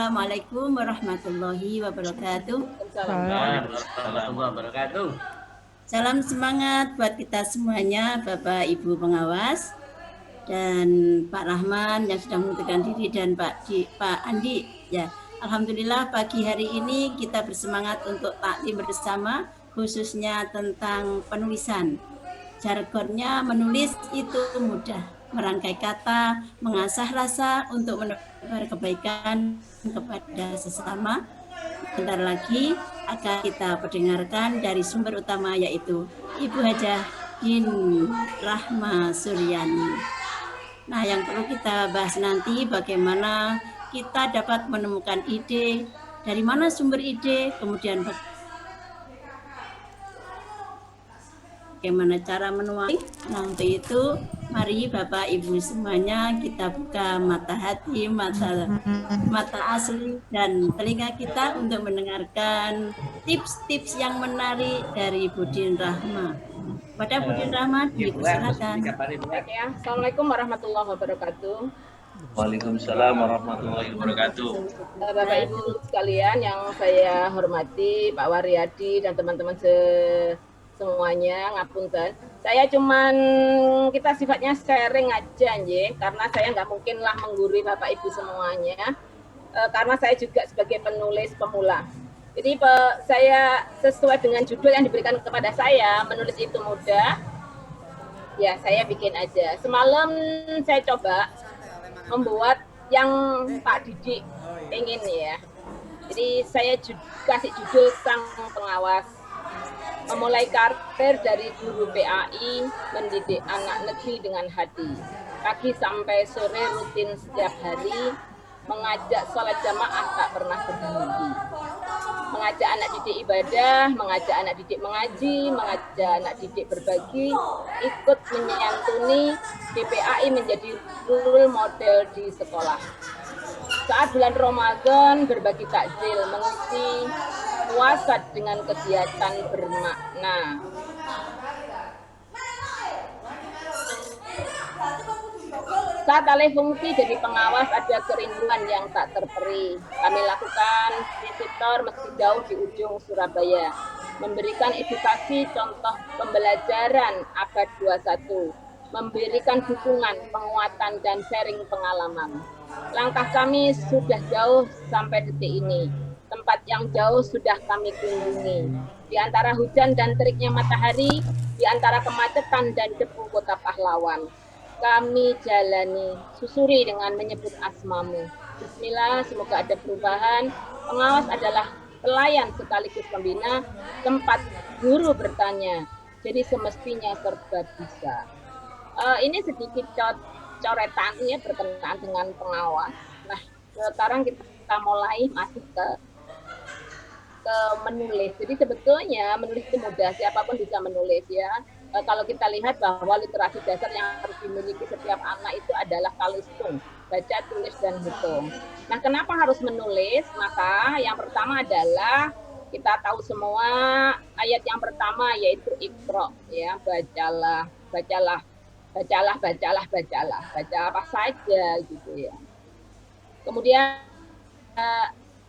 Assalamualaikum warahmatullahi wabarakatuh. Warahmatullahi wabarakatuh. Salam semangat buat kita semuanya, Bapak Ibu pengawas dan Pak Rahman yang sudah mengundurkan diri dan Pak Andi. Ya, alhamdulillah pagi hari ini kita bersemangat untuk taklim bersama, khususnya tentang penulisan. Jargonnya menulis itu mudah, merangkai kata, mengasah rasa untuk menebar kebaikan kepada sesama. Bentar lagi akan kita perdengarkan dari sumber utama yaitu Ibu Hajah Din Rahma Suryani. Nah, yang perlu kita bahas nanti bagaimana kita dapat menemukan ide, dari mana sumber ide, kemudian bagaimana cara menuai. Nah, untuk itu mari Bapak Ibu semuanya kita buka mata hati, mata asli dan telinga kita untuk mendengarkan tips-tips yang menarik dari Budin Rahma. Pada Budin Rahma dipersilakan. Ya, Assalamualaikum warahmatullahi wabarakatuh. Waalaikumsalam warahmatullahi wabarakatuh. Bapak Ibu sekalian yang saya hormati, Pak Waryadi dan teman-teman semuanya, ngapunten. Saya cuman kita sifatnya sharing aja, nggih, karena saya nggak mungkin lah menggurui Bapak Ibu semuanya, karena saya juga sebagai penulis pemula. Jadi saya sesuai dengan judul yang diberikan kepada saya, menulis itu mudah. Ya, saya bikin aja. Semalam saya coba membuat yang Pak Didik ingin ya. Jadi saya kasih judul Sang Pengawas. Memulai karir dari guru PAI, mendidik anak negeri dengan hati. Pagi sampai sore rutin setiap hari, mengajak sholat jamaah tak pernah berhenti. Mengajak anak didik ibadah, mengajak anak didik mengaji, mengajak anak didik berbagi, ikut menyantuni DPAI menjadi role model di sekolah. Saat bulan Ramadan berbagi takjil, mengisi puasa dengan kegiatan bermakna. Saat alih fungsi jadi pengawas ada kerinduan yang tak terperi. Kami lakukan visitor meski jauh di ujung Surabaya, memberikan edukasi contoh pembelajaran abad 21, memberikan dukungan, penguatan, dan sharing pengalaman. Langkah kami sudah jauh sampai detik ini. Tempat yang jauh sudah kami kunjungi. Di antara hujan dan teriknya matahari, di antara kemacetan dan debu kota pahlawan. Kami jalani, susuri dengan menyebut asmamu. Bismillah, semoga ada perubahan. Pengawas adalah pelayan sekaligus pembina, tempat guru bertanya. Jadi semestinya serba bisa. Ini sedikit coretan ya berkenaan dengan pengawas. Nah, sekarang kita mulai masuk ke menulis. Jadi sebetulnya menulis itu mudah, siapapun bisa menulis ya. Kalau kita lihat bahwa literasi dasar yang harus dimiliki setiap anak itu adalah kalistung, baca, tulis, dan hitung. Nah, kenapa harus menulis? Maka yang pertama adalah kita tahu semua ayat yang pertama yaitu Iqra, ya, bacalah, bacalah, bacalah, bacalah, bacalah, baca apa saja gitu ya. Kemudian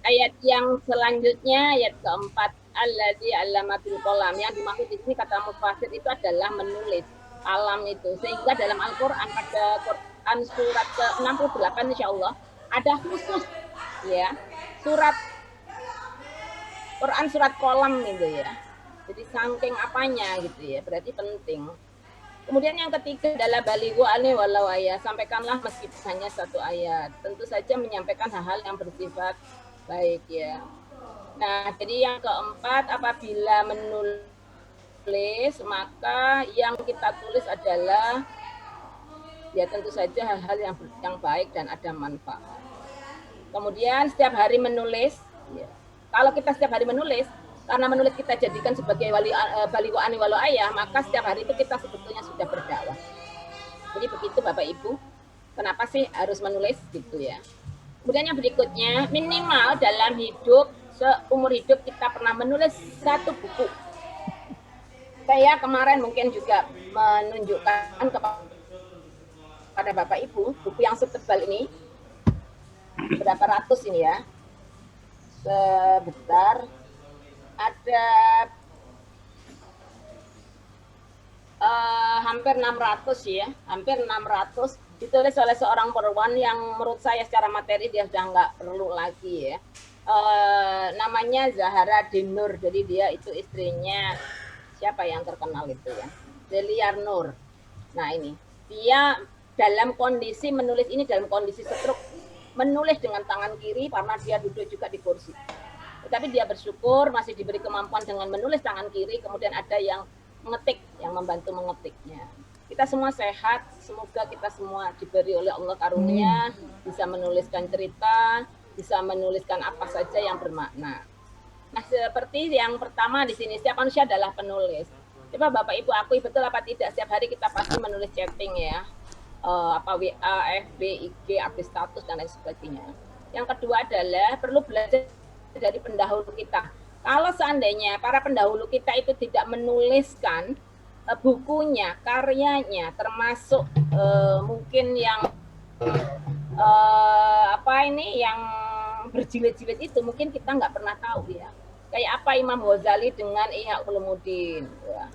ayat yang selanjutnya, ayat keempat, alladzi 'allama bil qalam. Yang dimaksud di sini kata mufasir itu adalah menulis alam itu. Sehingga dalam Al-Qur'an pada Quran surat ke-68 insyaallah ada khusus ya, surat Quran surat kolam gitu ya. Jadi saking apanya gitu ya, berarti penting. Kemudian yang ketiga adalah balighu anni walau ayat, sampaikanlah meski hanya satu ayat. Tentu saja menyampaikan hal-hal yang bersifat baik ya. Nah, jadi yang keempat, apabila menulis, maka yang kita tulis adalah ya tentu saja hal-hal yang baik dan ada manfaat. Kemudian setiap hari menulis, ya. Kalau kita setiap hari menulis, karena menulis kita jadikan sebagai balighu anni walau ayah, maka setiap hari itu kita sebetulnya sudah berdakwah. Jadi begitu Bapak Ibu, kenapa sih harus menulis gitu ya. Kemudian yang berikutnya, minimal dalam hidup, seumur hidup kita pernah menulis satu buku. Saya kemarin mungkin juga menunjukkan kepada Bapak Ibu, buku yang setebal ini, berapa ratus ini ya, sebentar. Ada hampir 600 ya, hampir 600 ditulis oleh seorang perempuan yang menurut saya secara materi dia sudah nggak perlu lagi ya. Namanya Zahara Dinur, jadi dia itu istrinya siapa yang terkenal itu ya, Deliar Nur. Nah ini dia dalam kondisi menulis ini dalam kondisi stroke, menulis dengan tangan kiri karena dia duduk juga di kursi. Tetapi dia bersyukur masih diberi kemampuan dengan menulis tangan kiri, kemudian ada yang mengetik, yang membantu mengetiknya. Kita semua sehat, semoga kita semua diberi oleh Allah karunia, bisa menuliskan cerita, bisa menuliskan apa saja yang bermakna. Nah, seperti yang pertama di sini, setiap manusia adalah penulis. Coba Bapak Ibu akui betul apa tidak, setiap hari kita pasti menulis chatting ya. Apa WA, FB, IG, update status dan lain sebagainya. Yang kedua adalah perlu belajar dari pendahulu kita. Kalau seandainya para pendahulu kita itu tidak menuliskan bukunya, karyanya, termasuk mungkin yang yang berjilid-jilid itu, mungkin kita nggak pernah tahu ya. Kayak apa Imam Ghazali dengan Ihya Ulumuddin. Ya.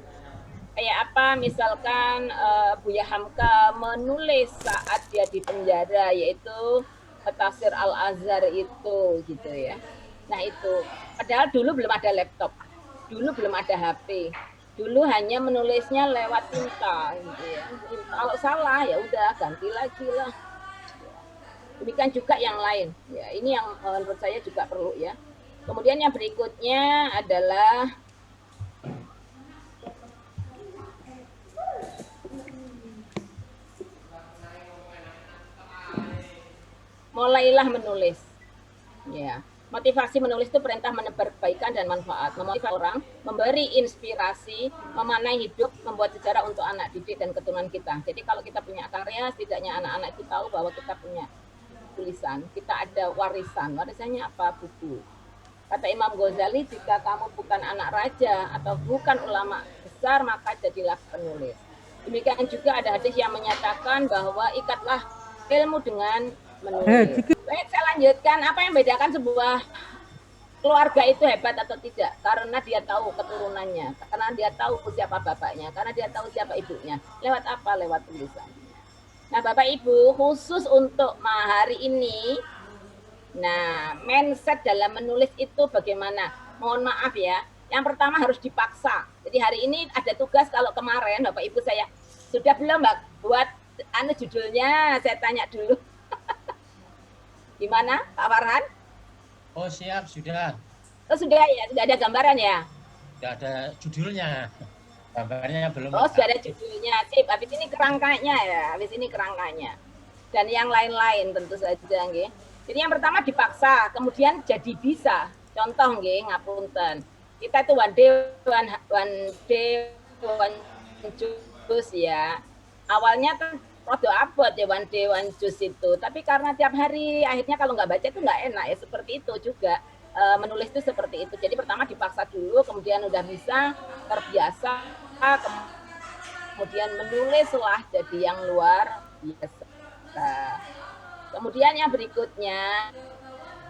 Kayak apa misalkan Buya Hamka menulis saat dia di penjara, yaitu Tafsir Al-Azhar itu gitu ya. Nah itu, padahal dulu belum ada laptop, dulu belum ada HP, dulu hanya menulisnya lewat tinta gitu ya. Kalau salah ya udah ganti lagi lah. Demikian juga yang lain. Ya, ini yang menurut saya juga perlu ya. Kemudian yang berikutnya adalah mulailah menulis. Ya. Motivasi menulis itu perintah menebar kebaikan dan manfaat, memotivasi orang, memberi inspirasi, memanai hidup, membuat sejarah untuk anak didik dan keturunan kita. Jadi kalau kita punya karya, setidaknya anak-anak itu tahu bahwa kita punya tulisan, kita ada warisan. Warisannya apa? Buku. Kata Imam Ghazali, jika kamu bukan anak raja atau bukan ulama besar, maka jadilah penulis. Demikian juga ada hadis yang menyatakan bahwa ikatlah ilmu dengan menulis. Baik, saya lanjutkan. Apa yang membedakan sebuah keluarga itu hebat atau tidak? Karena dia tahu keturunannya, karena dia tahu siapa bapaknya, karena dia tahu siapa ibunya. Lewat apa? Lewat tulisan. Nah, Bapak Ibu, khusus untuk hari ini, nah, mindset dalam menulis itu bagaimana? Mohon maaf ya, yang pertama harus dipaksa. Jadi hari ini ada tugas, kalau kemarin Bapak Ibu saya, sudah belum Mbak buat judulnya, saya tanya dulu. Gimana Pak Farhan? Oh siap, sudah. Oh sudah ya, sudah ada gambaran ya? Sudah ada judulnya. Gambarnya belum. Oh sudah ada judulnya, sip. Habis ini kerangkanya ya, habis ini kerangkanya. Dan yang lain-lain tentu saja nggih. Jadi yang pertama dipaksa, kemudian jadi bisa. Contoh nggih, ngapunten. Kita itu one day one juice ya. Awalnya kan rada abot ya one day one juice itu. Tapi karena tiap hari akhirnya kalau nggak baca itu nggak enak ya, seperti itu juga. Menulis itu seperti itu. Jadi pertama dipaksa dulu, kemudian udah bisa, terbiasa, kemudian menulislah jadi yang luar biasa. Kemudian yang berikutnya,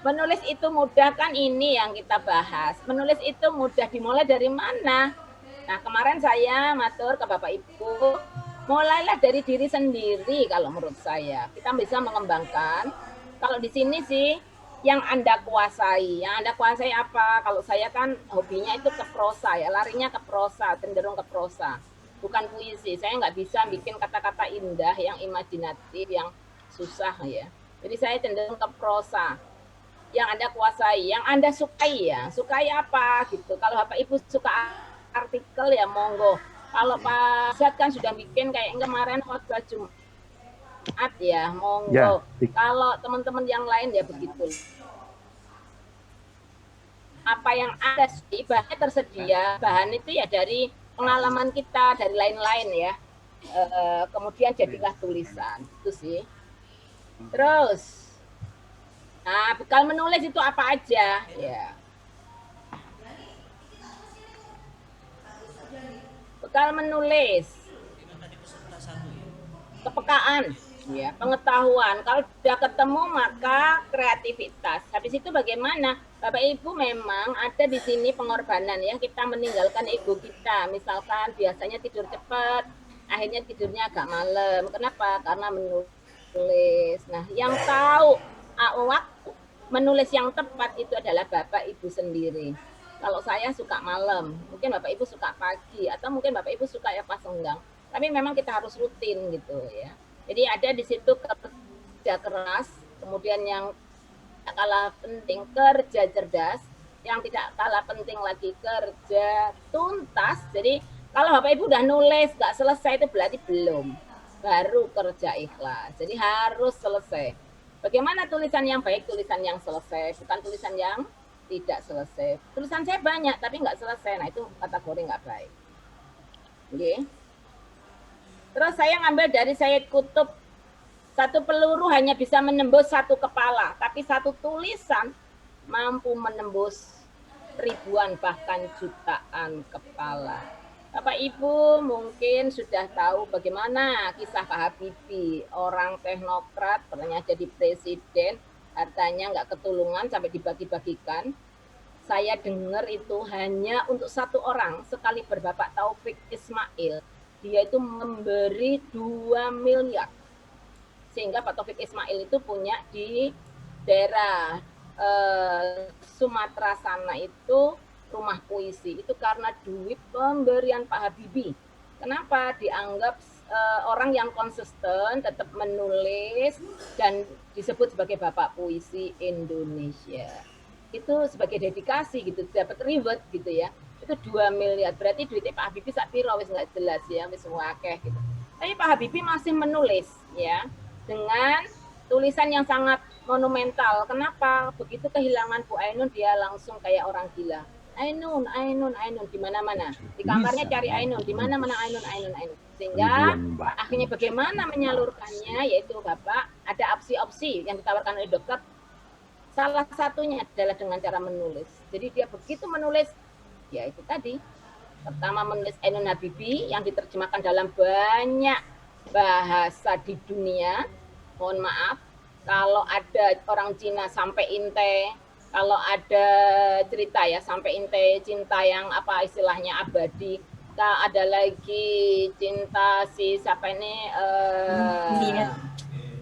menulis itu mudah kan, ini yang kita bahas. Menulis itu mudah, dimulai dari mana? Nah kemarin saya matur ke Bapak Ibu, mulailah dari diri sendiri kalau menurut saya. Kita bisa mengembangkan. Kalau di sini sih yang Anda kuasai. Yang Anda kuasai apa? Kalau saya kan hobinya itu ke prosa ya, larinya ke prosa, cenderung ke prosa. Bukan puisi. Saya nggak bisa bikin kata-kata indah yang imajinatif, yang susah ya. Jadi saya cenderung ke prosa. Yang Anda kuasai, yang Anda sukai ya. Sukai apa gitu. Kalau Bapak Ibu suka artikel ya monggo. Kalau Pak Zat kan sudah bikin kayak kemarin khotbah Jumat ya, monggo. Ya. Kalau teman-teman yang lain ya begitu. Apa yang ada, bahannya tersedia, bahan itu ya dari pengalaman kita, dari lain-lain ya. Kemudian jadilah tulisan, itu sih. Terus, nah bekal menulis itu apa aja ya. Bekal menulis, kepekaan, ya, pengetahuan. Kalau sudah ketemu maka kreativitas. Habis itu bagaimana? Bapak Ibu memang ada di sini pengorbanan yang kita meninggalkan ego kita. Misalkan biasanya tidur cepat, akhirnya tidurnya agak malam. Kenapa? Karena menulis. Nah, yang tahu waktu menulis yang tepat itu adalah Bapak Ibu sendiri. Kalau saya suka malam, mungkin Bapak Ibu suka pagi, atau mungkin Bapak Ibu suka ya pas senggang. Tapi memang kita harus rutin gitu ya. Jadi ada di situ kerja keras, kemudian yang tidak kalah penting kerja cerdas, yang tidak kalah penting lagi kerja tuntas. Jadi kalau Bapak Ibu udah nulis nggak selesai itu berarti belum, baru kerja ikhlas. Jadi harus selesai. Bagaimana tulisan yang baik? Tulisan yang selesai, bukan tulisan yang tidak selesai. Tulisan saya banyak tapi nggak selesai, nah itu kategori nggak baik. Oke. Terus saya ngambil dari Sayyid Qutb, satu peluru hanya bisa menembus satu kepala, tapi satu tulisan mampu menembus ribuan bahkan jutaan kepala. Bapak Ibu mungkin sudah tahu bagaimana kisah Pak Habibie, orang teknokrat pernah jadi presiden, hartanya nggak ketulungan sampai dibagi-bagikan. Saya dengar itu hanya untuk satu orang, sekali Bapak Taufik Ismail, dia itu memberi 2 miliar. Sehingga Pak Taufik Ismail itu punya di daerah Sumatera sana itu rumah puisi. Itu karena duit pemberian Pak Habibie. Kenapa? Dianggap orang yang konsisten, tetap menulis, dan disebut sebagai Bapak Puisi Indonesia. Itu sebagai dedikasi gitu, dapat reward gitu ya. Itu 2 miliar, berarti duitnya Pak Habibie sak piro wis nggak jelas ya, wis akeh gitu. Tapi Pak Habibie masih menulis ya, dengan tulisan yang sangat monumental. Kenapa? Begitu kehilangan Bu Ainun, dia langsung kayak orang gila. Ainun, Ainun, Ainun, di mana-mana. Di kamarnya cari Ainun, di mana-mana Ainun, Ainun, Ainun. Sehingga akhirnya bagaimana menyalurkannya, yaitu Bapak ada opsi-opsi yang ditawarkan oleh dokter. Salah satunya adalah dengan cara menulis. Jadi dia begitu menulis, ya itu tadi. Pertama menulis Ainun Habibie yang diterjemahkan dalam banyak bahasa di dunia. Mohon maaf, kalau ada orang Cina sampai inte, kalau ada cerita ya sampai inte cinta yang apa istilahnya abadi. Ada lagi cinta si siapa ini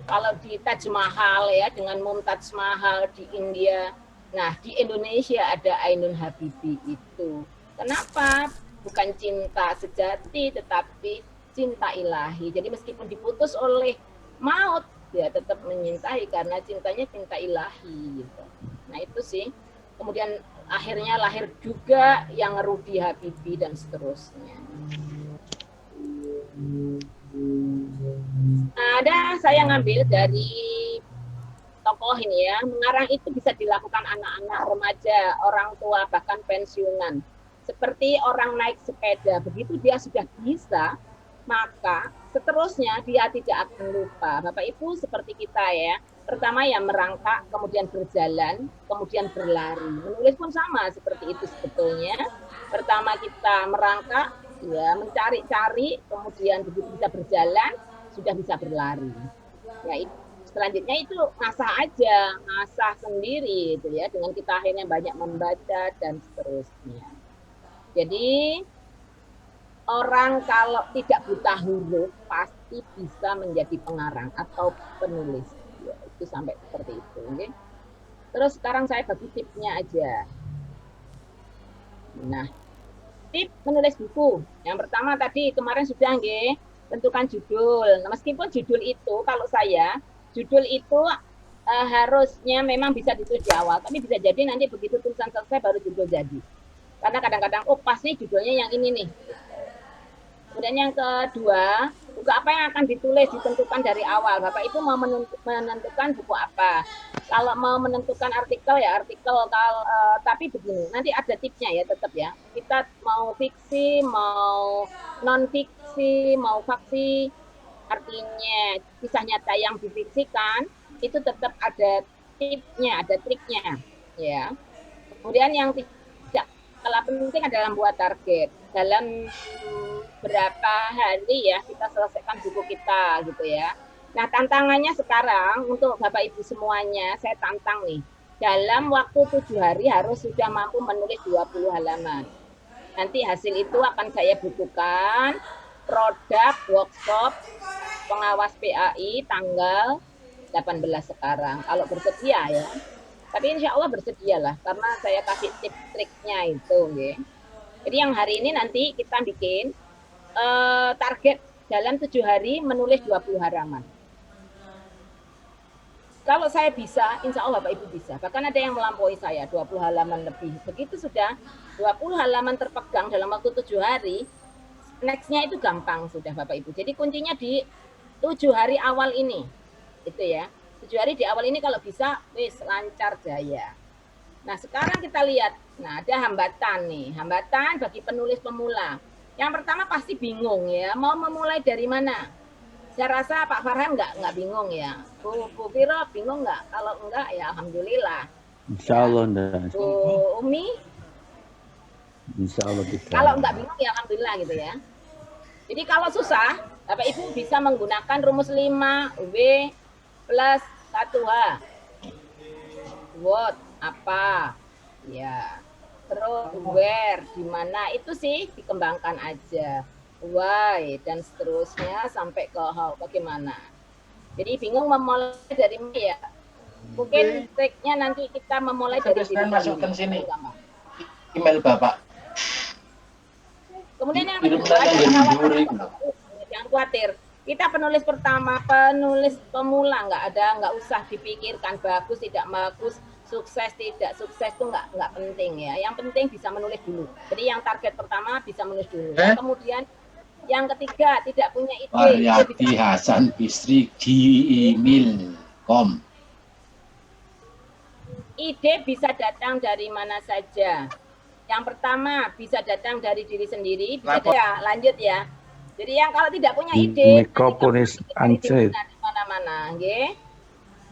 kalau di Taj Mahal ya dengan Mumtaz Mahal di India. Nah, di Indonesia ada Ainun Habibie itu. Kenapa? Bukan cinta sejati tetapi cinta ilahi. Jadi meskipun diputus oleh maut, dia tetap menyintai karena cintanya cinta ilahi gitu. Nah, itu sih. Kemudian akhirnya lahir juga yang Rudi Habibie dan seterusnya. Ada saya ngambil dari tokoh ini ya, mengarang itu bisa dilakukan anak-anak, remaja, orang tua, bahkan pensiunan. Seperti orang naik sepeda, begitu dia sudah bisa, maka seterusnya dia tidak akan lupa. Bapak Ibu seperti kita ya, pertama ya merangkak, kemudian berjalan, kemudian berlari. Menulis pun sama seperti itu sebetulnya. Pertama kita merangkak, ya mencari-cari, kemudian begitu bisa berjalan, sudah bisa berlari. Ya itu. Selanjutnya itu ngasah aja, ngasah sendiri gitu ya, dengan kita akhirnya banyak membaca dan seterusnya. Jadi orang kalau tidak buta huruf pasti bisa menjadi pengarang atau penulis. Ya, itu sampai seperti itu. Okay? Terus sekarang saya bagi tipsnya aja. Nah, tip menulis buku. Yang pertama tadi kemarin sudah nggih, tentukan judul. Nah, meskipun judul itu kalau saya judul itu harusnya memang bisa ditulis di awal, tapi bisa jadi nanti begitu tulisan selesai baru judul jadi. Karena kadang-kadang, oh pasti judulnya yang ini nih. Kemudian yang kedua, buku apa yang akan ditulis ditentukan dari awal. Bapak itu mau menentukan buku apa. Kalau mau menentukan artikel ya artikel, tapi begini, nanti ada tipsnya ya tetap ya. Kita mau fiksi, mau non-fiksi, mau faksi, artinya kisah nyata yang difiksikan itu tetap ada tipsnya, ada triknya, ya. Kemudian yang tidak kalah penting adalah membuat target dalam berapa hari ya kita selesaikan buku kita gitu ya. Nah tantangannya sekarang untuk Bapak Ibu semuanya saya tantang nih, dalam waktu 7 hari harus sudah mampu menulis 20 halaman. Nanti hasil itu akan saya bukukan produk workshop pengawas PAI tanggal 18 sekarang. Kalau bersedia ya. Tapi insya Allah bersedialah karena saya kasih trik-triknya itu. Ya. Jadi yang hari ini nanti kita bikin target dalam 7 hari menulis 20 halaman. Kalau saya bisa, insya Allah Bapak Ibu bisa. Bahkan ada yang melampaui saya, 20 halaman lebih. Begitu sudah 20 halaman terpegang dalam waktu 7 hari, next-nya itu gampang sudah Bapak Ibu. Jadi kuncinya di 7 hari awal ini. Itu ya. 7 hari di awal ini kalau bisa, wis lancar jaya. Nah sekarang kita lihat, nah ada hambatan nih. Hambatan bagi penulis pemula. Yang pertama pasti bingung ya, mau memulai dari mana? Saya rasa Pak Farhan nggak bingung ya. Bu Viro bingung nggak? Kalau enggak ya Alhamdulillah. Insya Allah enggak. Bu Umi? Insya Allah bisa. Kalau enggak bingung ya Alhamdulillah gitu ya. Jadi kalau susah, Bapak Ibu bisa menggunakan rumus 5W plus 1H. What? Apa? Ya. Terus where? Di mana? Itu sih dikembangkan aja. Why dan seterusnya sampai ke how, bagaimana. Jadi bingung memulai dari mana ya. Mungkin triknya nanti kita memulai dari diri masukkan sendiri. sini email Bapak. Kemudian yang kedua, jangan khawatir. Kita penulis pertama, penulis pemula, nggak usah dipikirkan bagus tidak bagus, sukses tidak sukses itu nggak penting ya. Yang penting bisa menulis dulu. Jadi yang target pertama bisa menulis dulu. Kemudian yang ketiga, tidak punya ide. Waryati Hasan Bisri gmail.com. Ide bisa datang dari mana saja. Yang pertama bisa datang dari diri sendiri. Bisa ya, lanjut ya. Jadi yang kalau tidak punya ide, mikrofonis anjir di mana-mana, okay?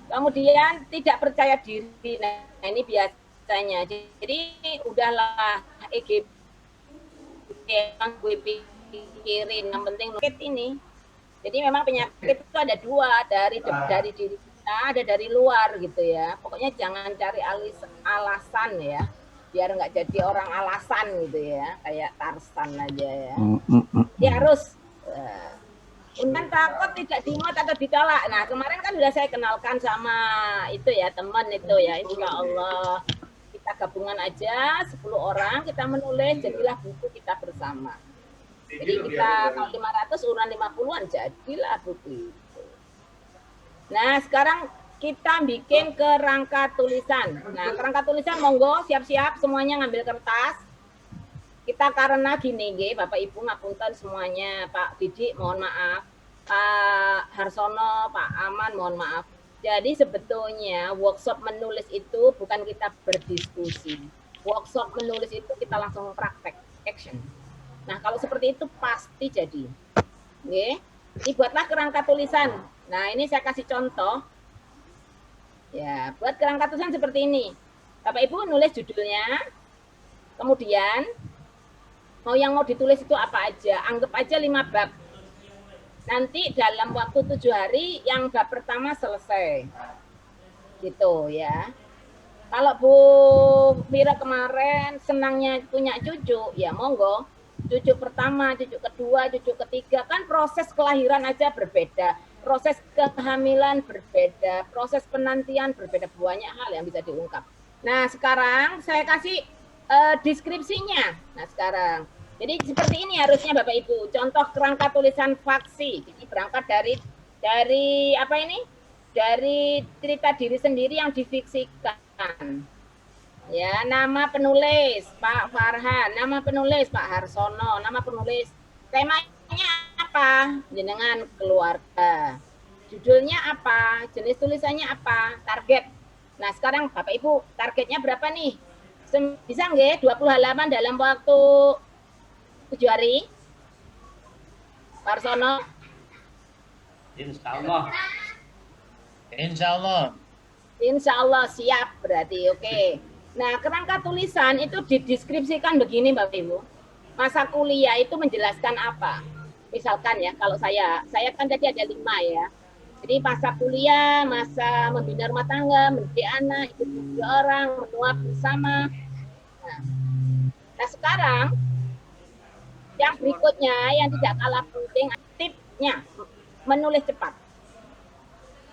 Kemudian tidak percaya diri. Nah, ini biasanya. Jadi udahlah EGB yang gue pikirin, yang penting nukit ini. Jadi memang penyakit itu ada dua, dari diri kita, ada dari luar gitu ya. Pokoknya jangan cari alasan ya, biar nggak jadi orang alasan gitu ya, kayak Tarsan aja ya. Dia harus undan takut tidak dimuat atau ditolak. Nah kemarin kan sudah saya kenalkan sama itu ya, teman itu ya, insya Allah kita gabungan aja 10 orang, kita menulis, jadilah buku kita bersama. Jadi kita kalau 500 urunan 50-an jadilah buku itu. Nah sekarang kita bikin kerangka tulisan. Nah kerangka tulisan monggo siap-siap semuanya ngambil kertas. Kita karena gini Bapak Ibu ngapunten semuanya, Pak Didik mohon maaf, Pak Harsono, Pak Aman mohon maaf. Jadi sebetulnya workshop menulis itu bukan kita berdiskusi. Workshop menulis itu kita langsung praktek, action. Nah, kalau seperti itu pasti jadi. Oke. Dibuatlah kerangka tulisan. Nah, ini saya kasih contoh. Ya, buat kerangka tulisan seperti ini. Bapak Ibu nulis judulnya. Kemudian yang mau ditulis itu apa aja? Anggap aja 5 bab. Nanti dalam waktu 7 hari yang bab pertama selesai. Gitu ya. Kalau Bu Vira kemarin senangnya punya cucu, ya monggo. Cucu pertama, cucu kedua, cucu ketiga, kan proses kelahiran aja berbeda, proses kehamilan berbeda, proses penantian berbeda, banyak hal yang bisa diungkap. Nah sekarang saya kasih deskripsinya. Nah sekarang, jadi seperti ini harusnya Bapak Ibu, contoh kerangka tulisan faksi. Jadi berangkat dari apa ini? Dari cerita diri sendiri yang difiksikan. Ya, nama penulis Pak Farhan, nama penulis Pak Harsono, nama penulis, temanya apa? Jenengan keluarga. Judulnya apa? Jenis tulisannya apa? Target. Nah, sekarang Bapak Ibu, targetnya berapa nih? Bisa nggak 20 halaman dalam waktu 7 hari? Pak Harsono? Insya Allah. Insya Allah. Insya Allah siap berarti, oke. Nah, kerangka tulisan itu dideskripsikan begini Bapak Ibu. Masa kuliah itu menjelaskan apa? Misalkan ya, kalau saya kan tadi ada 5 ya. Jadi masa kuliah, masa membina rumah tangga, mendidik anak, ikut mendidik orang, menua bersama. Nah sekarang yang berikutnya yang tidak kalah penting tipsnya menulis cepat.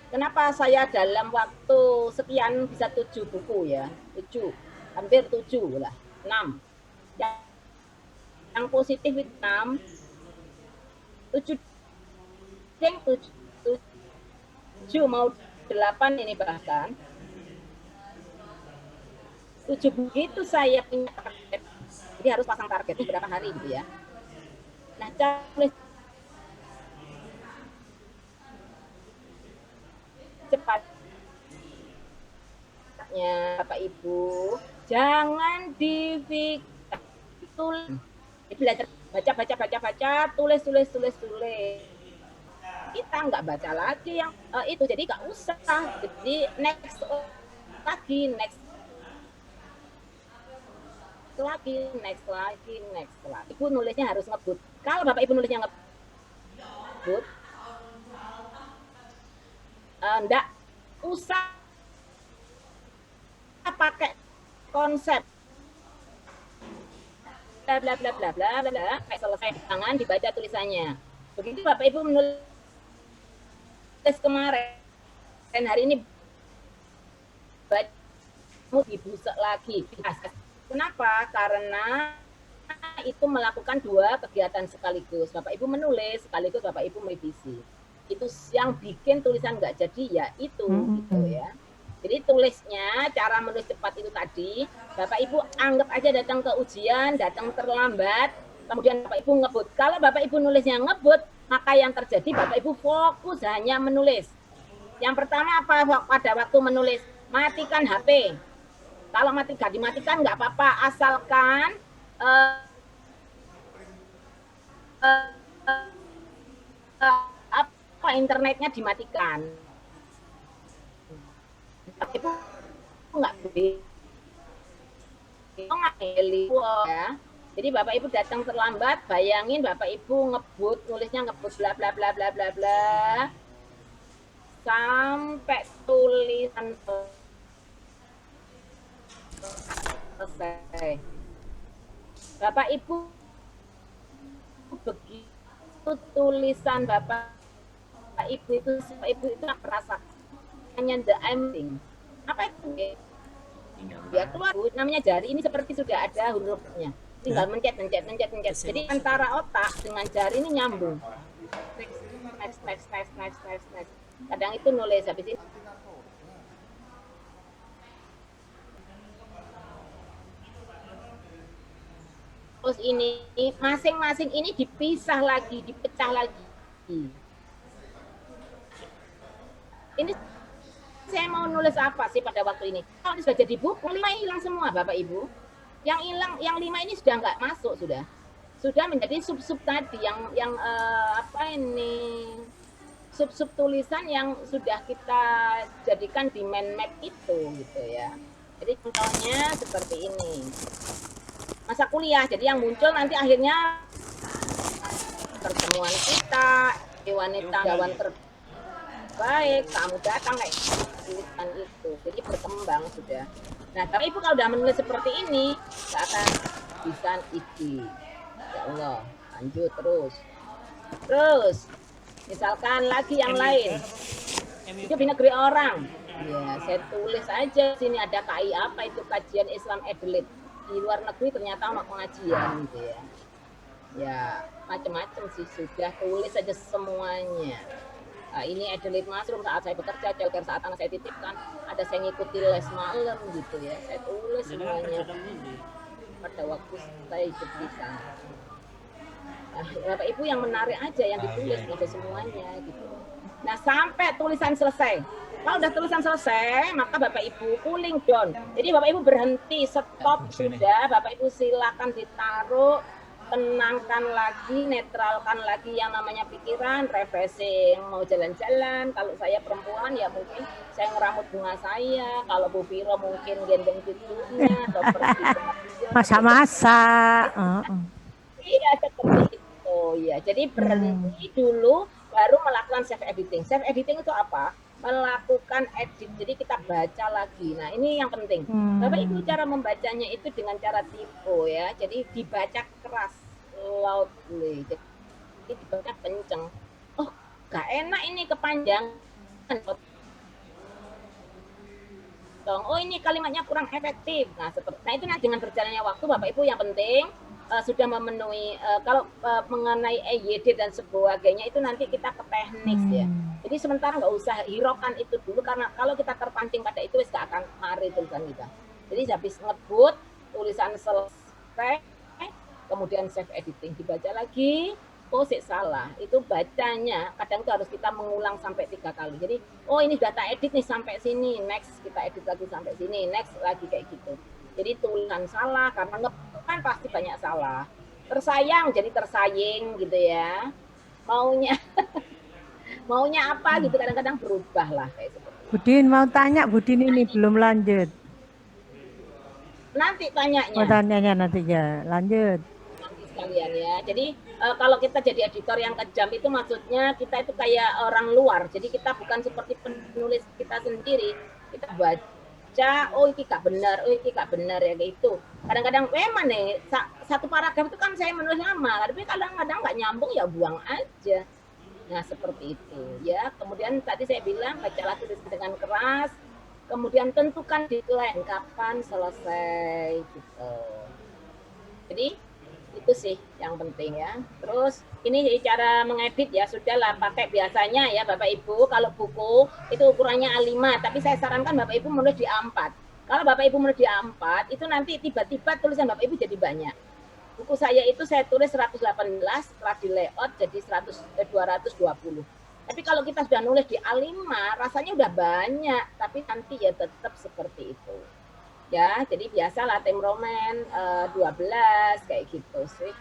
Kenapa saya dalam waktu sekian bisa 7 buku ya, 7, hampir 7 lah, 6. Yang positif itu 6, 7 mau 8 ini bahkan 7 begitu saya punya target, jadi harus pasang targetnya berapa hari gitu ya. Nah tulis cepatnya Bapak Ibu, jangan tulis, belajar baca, tulis. Kita nggak baca lagi yang itu, jadi nggak usah. Jadi next lagi. Ibu nulisnya harus ngebut. Kalau Bapak Ibu nulisnya ngebut, enggak usah pakai konsep bla bla kayak selesai, jangan dibaca tulisannya. Begitu Bapak Ibu menulis kemarin, hari ini baca dibusek lagi. Kenapa? Karena itu melakukan 2 kegiatan sekaligus. Bapak Ibu menulis sekaligus Bapak Ibu merevisi. Itu yang bikin tulisan nggak jadi ya itu gitu ya. Jadi tulisnya, cara menulis cepat itu tadi, Bapak Ibu anggap aja datang ke ujian, datang terlambat, kemudian Bapak Ibu ngebut. Kalau Bapak Ibu nulisnya ngebut, maka yang terjadi Bapak Ibu fokus hanya menulis. Yang pertama apa pada waktu menulis? Matikan HP. Kalau gak dimatikan nggak apa-apa, asalkan internetnya dimatikan. Itu nggak boleh ya. Jadi Bapak Ibu datang terlambat, bayangin Bapak Ibu ngebut, nulisnya ngebut bla bla bla bla bla bla sampai tulisan selesai. Bapak Ibu begitu tulisan Bapak Ibu itu merasa hanya the ending. Apa itu? Ya keluar namanya jari ini seperti sudah ada hurufnya. Tinggal mencet. Jadi antara otak dengan jari ini nyambung. Next. Kadang itu nulis habis itu. Terus ini masing-masing ini dipisah lagi, dipecah lagi. Ini saya mau nulis apa sih pada waktu ini? Kalau ini sudah jadi buku, 5 hilang semua Bapak Ibu. Yang hilang, yang 5 ini sudah nggak masuk sudah menjadi sub-sub tadi yang apa ini sub-sub tulisan yang sudah kita jadikan di mind map itu gitu ya. Jadi contohnya seperti ini. Masa kuliah, jadi yang muncul nanti akhirnya pertemuan kita, wanita kawan terbaik, kamu datang kayak tulisan itu, jadi berkembang sudah. Nah, tapi Ibu kalau udah menulis seperti ini, nggak akan bisa ide. Ya Allah, lanjut terus. Misalkan lagi yang lain, itu di negeri orang, ya saya tulis aja sini ada KI apa itu kajian Islam Adelaide. Di luar negeri ternyata mau pengajian gitu ya. Ya macam-macam sih sudah tulis aja semuanya. Nah, ini Adelaide Mushroom saat saya bekerja, childcare saat anak saya titipkan, ada saya ngikuti les malam gitu ya. Saya tulis semuanya pada waktu saya hidup di sana. Nah, Bapak Ibu yang menarik aja yang ditulis nggak semuanya gitu. Nah sampai tulisan selesai. Kalau udah tulisan selesai, maka Bapak Ibu cooling down. Jadi Bapak Ibu berhenti, stop sudah. Bapak Ibu silakan ditaruh, tenangkan lagi, netralkan lagi yang namanya pikiran, refreshing. Mau jalan-jalan, kalau saya perempuan ya mungkin saya ngeramut bunga saya. Kalau Bu Viro mungkin gendong cucunya atau pergi ke masa-masa. Iya seperti itu ya. Jadi berhenti dulu. baru melakukan self editing. Self editing itu apa? Melakukan edit, jadi kita baca lagi. Nah ini yang penting. Bapak Ibu cara membacanya itu dengan cara tipe ya. Jadi dibaca keras, loudly. Jadi dibaca kenceng. Oh, gak enak ini kepanjangan. Oh ini kalimatnya kurang efektif. Nah itu dengan berjalannya waktu Bapak Ibu yang penting sudah memenuhi kalau mengenai EYD dan sebagainya itu nanti kita ke teknis ya. Jadi sementara nggak usah hiraukan itu dulu karena kalau kita terpancing pada itu gak akan mari tulisan kita. Jadi habis ngebut tulisan selesai, kemudian save editing dibaca lagi. Oh sih salah, itu bacanya kadang itu harus kita mengulang sampai 3 kali. Jadi oh ini data edit nih sampai sini, next kita edit lagi sampai sini, next lagi kayak gitu. Jadi tulisan salah karena kan pasti banyak salah. Tersayang jadi tersaying gitu ya. Maunya maunya apa gitu kadang-kadang berubah lah kayak seperti itu. Budin mau tanya, Budin ini belum lanjut. Nanti tanyanya. Oh, tanyanya nanti ya, lanjut. Nanti sekalian ya. Jadi kalau kita jadi editor yang kejam itu maksudnya kita itu kayak orang luar. Jadi kita bukan seperti penulis kita sendiri. Kita baca, oh ini gak benar, oh ini gak benar ya kayak itu. Kadang-kadang memang nih satu paragraf itu kan saya menulis lama, tapi kadang-kadang nggak nyambung ya buang aja. Nah seperti itu ya. Kemudian tadi saya bilang bacalah tulis dengan keras. Kemudian tentukan deadline kapan selesai gitu. Jadi itu sih yang penting ya. Terus ini cara mengedit ya sudahlah pakai biasanya ya Bapak Ibu. Kalau buku itu ukurannya A5, tapi saya sarankan Bapak Ibu menulis di A4. Kalau Bapak Ibu menulis di A4 itu nanti tiba-tiba tulisan Bapak Ibu jadi banyak. Buku saya itu saya tulis 118, setelah di layout jadi 220. Tapi kalau kita sudah nulis di A5, rasanya udah banyak, tapi nanti ya tetap seperti itu. Ya, jadi biasalah tim roman 12 kayak gitu sih.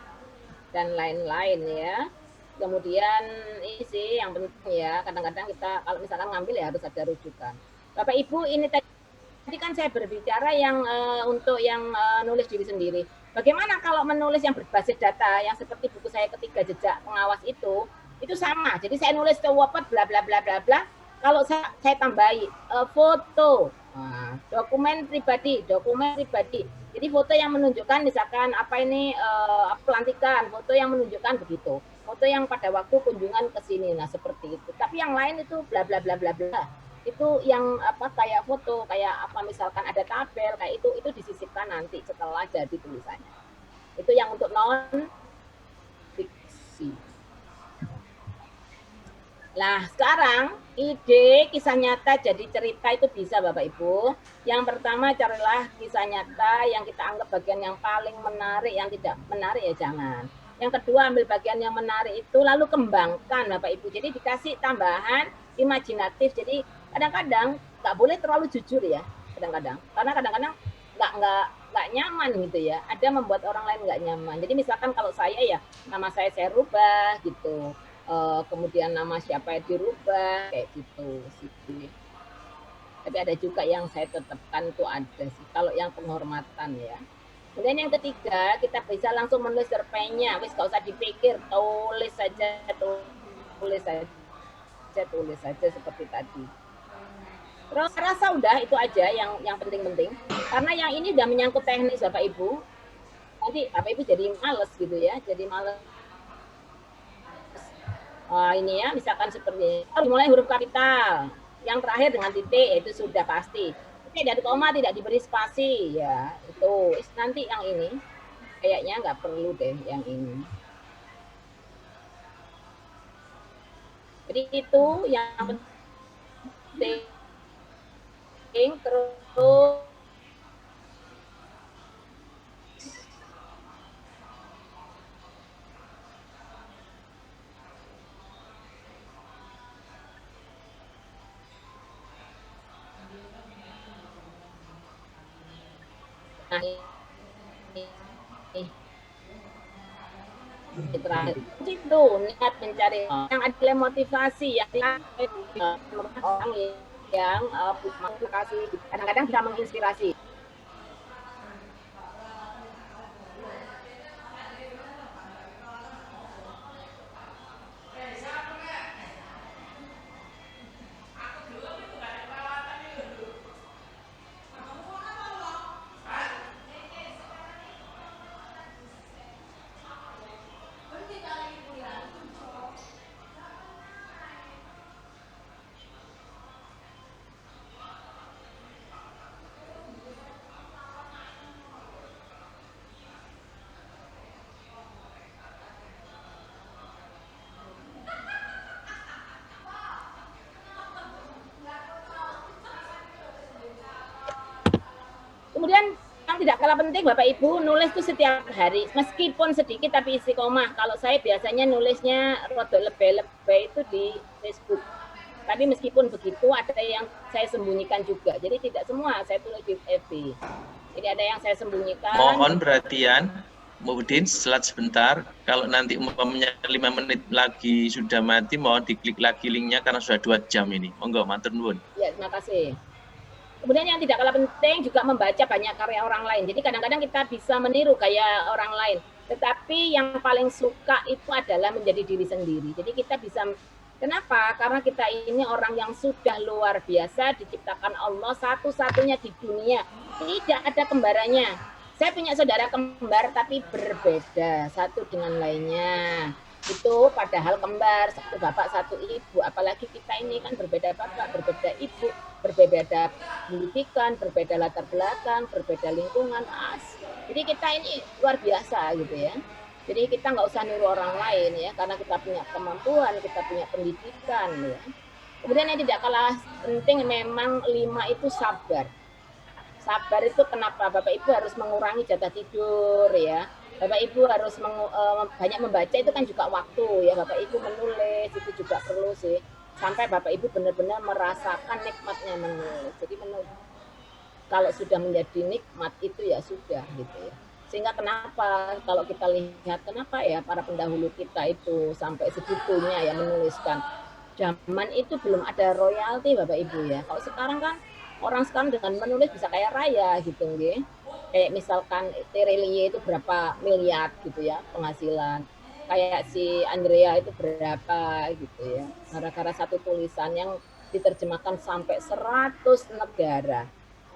Dan lain-lain ya. Kemudian ini sih yang penting ya, kadang-kadang kita kalau misalkan ngambil ya harus ada rujukan. Bapak Ibu, ini tadi kan saya berbicara yang untuk yang nulis diri sendiri. Bagaimana kalau menulis yang berbasis data yang seperti buku saya ketiga jejak pengawas itu sama. Jadi saya nulis ke Word bla bla bla bla bla. Kalau saya tambahi foto, dokumen pribadi. Jadi foto yang menunjukkan misalkan apa ini pelantikan, foto yang menunjukkan begitu. Foto yang pada waktu kunjungan ke sini. Nah, seperti itu. Tapi yang lain itu bla bla bla bla bla. Itu yang apa kayak foto, kayak apa misalkan ada tabel kayak itu disisipkan nanti setelah jadi tulisannya. Itu yang untuk non fiksi. Nah, sekarang ide kisah nyata jadi cerita itu bisa Bapak Ibu. Yang pertama carilah kisah nyata yang kita anggap bagian yang paling menarik, yang tidak menarik ya jangan. Yang kedua ambil bagian yang menarik itu lalu kembangkan Bapak Ibu. Jadi dikasih tambahan imajinatif. Jadi kadang-kadang nggak boleh terlalu jujur ya. Kadang-kadang karena kadang-kadang nggak nyaman gitu ya. Ada membuat orang lain nggak nyaman. Jadi misalkan kalau saya ya nama saya rubah gitu. Kemudian nama siapa yang dirubah kayak gitu sih. Tapi ada juga yang saya tetapkan itu ada sih. Kalau yang penghormatan ya. Kemudian yang ketiga kita bisa langsung menulis cerpennya. Wis gak usah dipikir, tulis saja seperti tadi. Terus rasa udah itu aja yang penting-penting. Karena yang ini udah menyangkut teknis Bapak Ibu. Nanti Bapak Ibu jadi males gitu ya, jadi males. Ini ya, misalkan seperti ini. Mulai huruf kapital. Yang terakhir dengan titik, itu sudah pasti. Tidak ada koma, tidak diberi spasi. Ya, itu. Nanti yang ini, kayaknya nggak perlu deh yang ini. Jadi itu yang penting. Terus nah, terakhir itu niat mencari yang ada motivasi yang orang yang motivasi kadang-kadang bisa menginspirasi. Kemudian yang tidak kalah penting Bapak Ibu, nulis itu setiap hari, meskipun sedikit tapi istiqomah. Kalau saya biasanya nulisnya rodok lebay-lebay itu di Facebook. Tapi meskipun begitu ada yang saya sembunyikan juga. Jadi tidak semua saya tulis di FB. Jadi ada yang saya sembunyikan. Mohon perhatian, Mubudin, selat sebentar. Kalau nanti umpamanya 5 menit lagi sudah mati, mohon diklik lagi linknya karena sudah 2 jam ini. Monggo, matur nuwun. Ya, terima kasih. Kemudian yang tidak kalah penting juga membaca banyak karya orang lain. Jadi kadang-kadang kita bisa meniru gaya orang lain. Tetapi yang paling suka itu adalah menjadi diri sendiri. Jadi kita bisa, kenapa? Karena kita ini orang yang sudah luar biasa, diciptakan Allah satu-satunya di dunia. Tidak ada kembarannya. Saya punya saudara kembar tapi berbeda satu dengan lainnya. Itu padahal kembar, satu bapak satu ibu, apalagi kita ini kan berbeda bapak, berbeda ibu, berbeda pendidikan, berbeda latar belakang, berbeda lingkungan. Jadi kita ini luar biasa gitu ya. Jadi kita nggak usah niru orang lain ya, karena kita punya kemampuan, kita punya pendidikan ya. Kemudian yang tidak kalah penting memang 5 itu sabar. Sabar itu kenapa? Bapak Ibu harus mengurangi jatah tidur ya. Bapak Ibu harus banyak membaca, itu kan juga waktu ya. Bapak Ibu menulis itu juga perlu sih. Sampai Bapak Ibu benar-benar merasakan nikmatnya menulis. Jadi kalau sudah menjadi nikmat itu ya sudah gitu ya. Sehingga kenapa kalau kita lihat kenapa ya para pendahulu kita itu sampai segitunya ya menuliskan. Zaman itu belum ada royalti Bapak Ibu ya. Kalau sekarang kan orang sekarang dengan menulis bisa kaya raya gitu nggih. Kayak misalkan Terelie itu berapa miliar gitu ya penghasilan. Kayak si Andrea itu berapa gitu ya. Gara-gara satu tulisan yang diterjemahkan sampai 100 negara.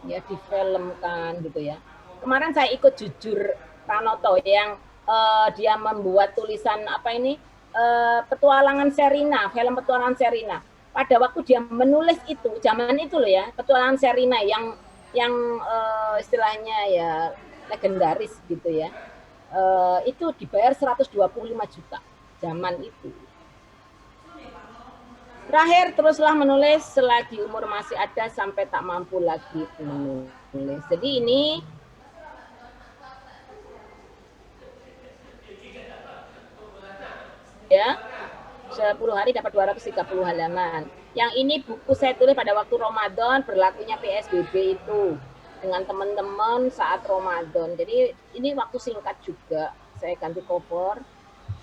Ya difilmkan gitu ya. Kemarin saya ikut Jujur Pranoto yang dia membuat tulisan apa ini petualangan Sherina, film petualangan Sherina. Pada waktu dia menulis itu, zaman itu loh ya, petualangan Sherina yang istilahnya ya legendaris gitu ya, itu dibayar 125 juta zaman itu. Terakhir, teruslah menulis selagi umur masih ada sampai tak mampu lagi menulis. Jadi ini ya 10 hari dapat 230 halaman. Yang ini buku saya tulis pada waktu Ramadan, berlakunya PSBB itu dengan teman-teman saat Ramadan. Jadi ini waktu singkat juga, saya ganti cover.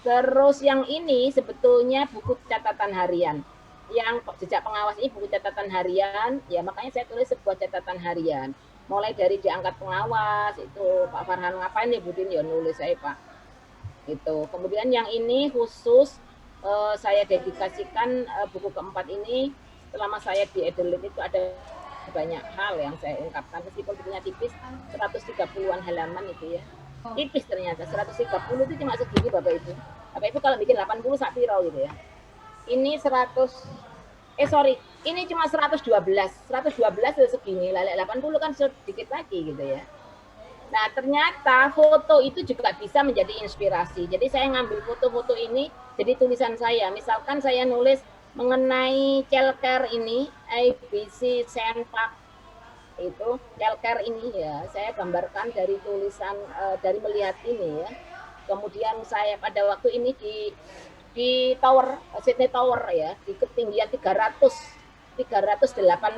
Terus yang ini sebetulnya buku catatan harian. Yang jejak pengawas ini buku catatan harian, ya makanya saya tulis sebuah catatan harian. Mulai dari diangkat pengawas, itu Pak Farhan ngapain ya Budin, ya nulis saya Pak. Gitu. Kemudian yang ini khusus saya dedikasikan buku keempat ini. Selama saya di Adelaide itu ada banyak hal yang saya ungkapkan, meskipun bukunya tipis, 130-an halaman itu ya. Tipis ternyata, 130 itu cuma segini Bapak Ibu. Bapak Ibu kalau bikin 80 sak piro gitu ya. Ini ini cuma 112 itu segini, lalu 80 kan sedikit lagi gitu ya. Nah ternyata foto itu juga bisa menjadi inspirasi. Jadi saya ngambil foto-foto ini jadi tulisan saya. Misalkan saya nulis mengenai childcare ini, ABC Senpak itu childcare ini ya, saya gambarkan dari tulisan dari melihat ini ya. Kemudian saya pada waktu ini di tower Sydney Tower ya, di ketinggian 308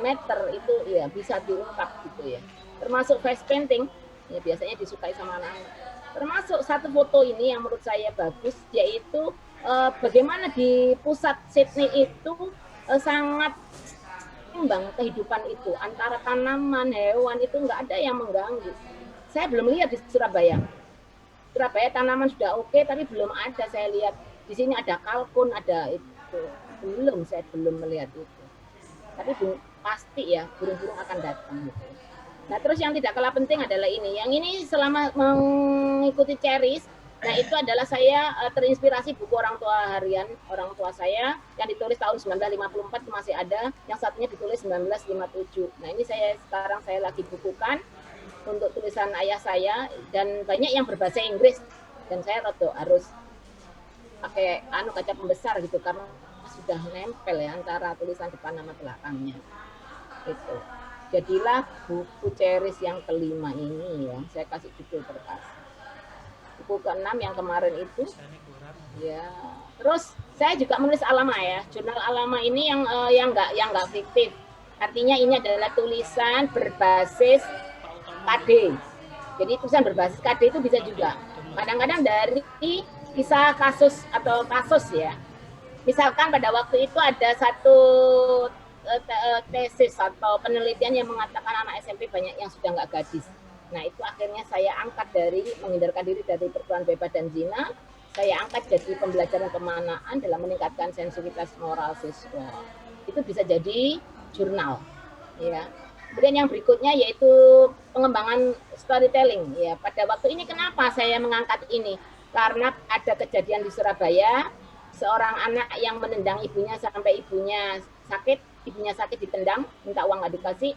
meter itu ya bisa diungkap gitu ya. Termasuk face painting ya biasanya disukai sama anak-anak. Termasuk satu foto ini yang menurut saya bagus, yaitu bagaimana di pusat Sydney itu sangat seimbang kehidupan itu, antara tanaman, hewan itu nggak ada yang mengganggu. Saya belum lihat di Surabaya. Surabaya tanaman sudah oke, tapi belum ada saya lihat. Di sini ada kalkun, ada itu. Saya belum melihat itu. Tapi pasti ya burung-burung akan datang gitu. Nah terus yang tidak kalah penting adalah ini. Yang ini selama mengikuti Ceris, nah itu adalah saya terinspirasi buku orang tua harian orang tua saya yang ditulis tahun 1954 itu masih ada, yang satunya ditulis 1957. Nah ini sekarang saya lagi bukukan untuk tulisan ayah saya, dan banyak yang berbahasa Inggris, dan saya harus pakai kaca pembesar gitu karena sudah nempel ya antara tulisan depan sama belakangnya. Itu. Jadilah buku Ceris yang kelima ini ya, saya kasih judul terkasih. Buku ke-6 yang kemarin itu, ya. Terus saya juga menulis Alama ya, jurnal Alama ini yang nggak fiktif. Artinya ini adalah tulisan berbasis KD. Jadi tulisan berbasis KD itu bisa juga. Kadang-kadang dari kisah kasus atau kasus ya. Misalkan pada waktu itu ada satu tesis atau penelitian yang mengatakan anak SMP banyak yang sudah nggak gadis. Nah itu akhirnya saya angkat dari menghindarkan diri dari perbuatan bebas dan zina. Saya angkat jadi pembelajaran kemanaan dalam meningkatkan sensitivitas moral siswa. Itu bisa jadi jurnal. Ya. Kemudian yang berikutnya yaitu pengembangan storytelling. Ya, pada waktu ini kenapa saya mengangkat ini? Karena ada kejadian di Surabaya, seorang anak yang menendang ibunya sampai ibunya sakit ditendang, minta uang nggak dikasih,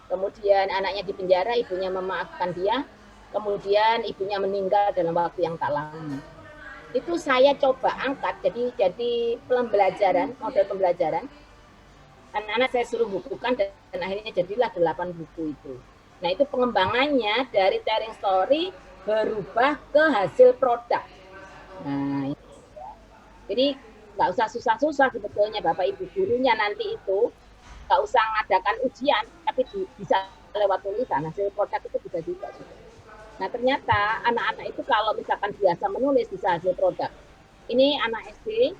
kemudian anaknya di penjara, ibunya memaafkan dia, kemudian ibunya meninggal dalam waktu yang tak lama. Itu saya coba angkat jadi pembelajaran, model pembelajaran. Anak-anak saya suruh bukukan dan akhirnya jadilah 8 buku itu. Nah itu pengembangannya dari telling story berubah ke hasil produk. Nah, jadi nggak usah susah-susah sebetulnya Bapak Ibu gurunya nanti itu nggak usah ngadakan ujian, tapi bisa lewat tulisan hasil produk itu bisa juga. Nah ternyata anak-anak itu kalau misalkan biasa menulis bisa hasil produk. Ini anak SD,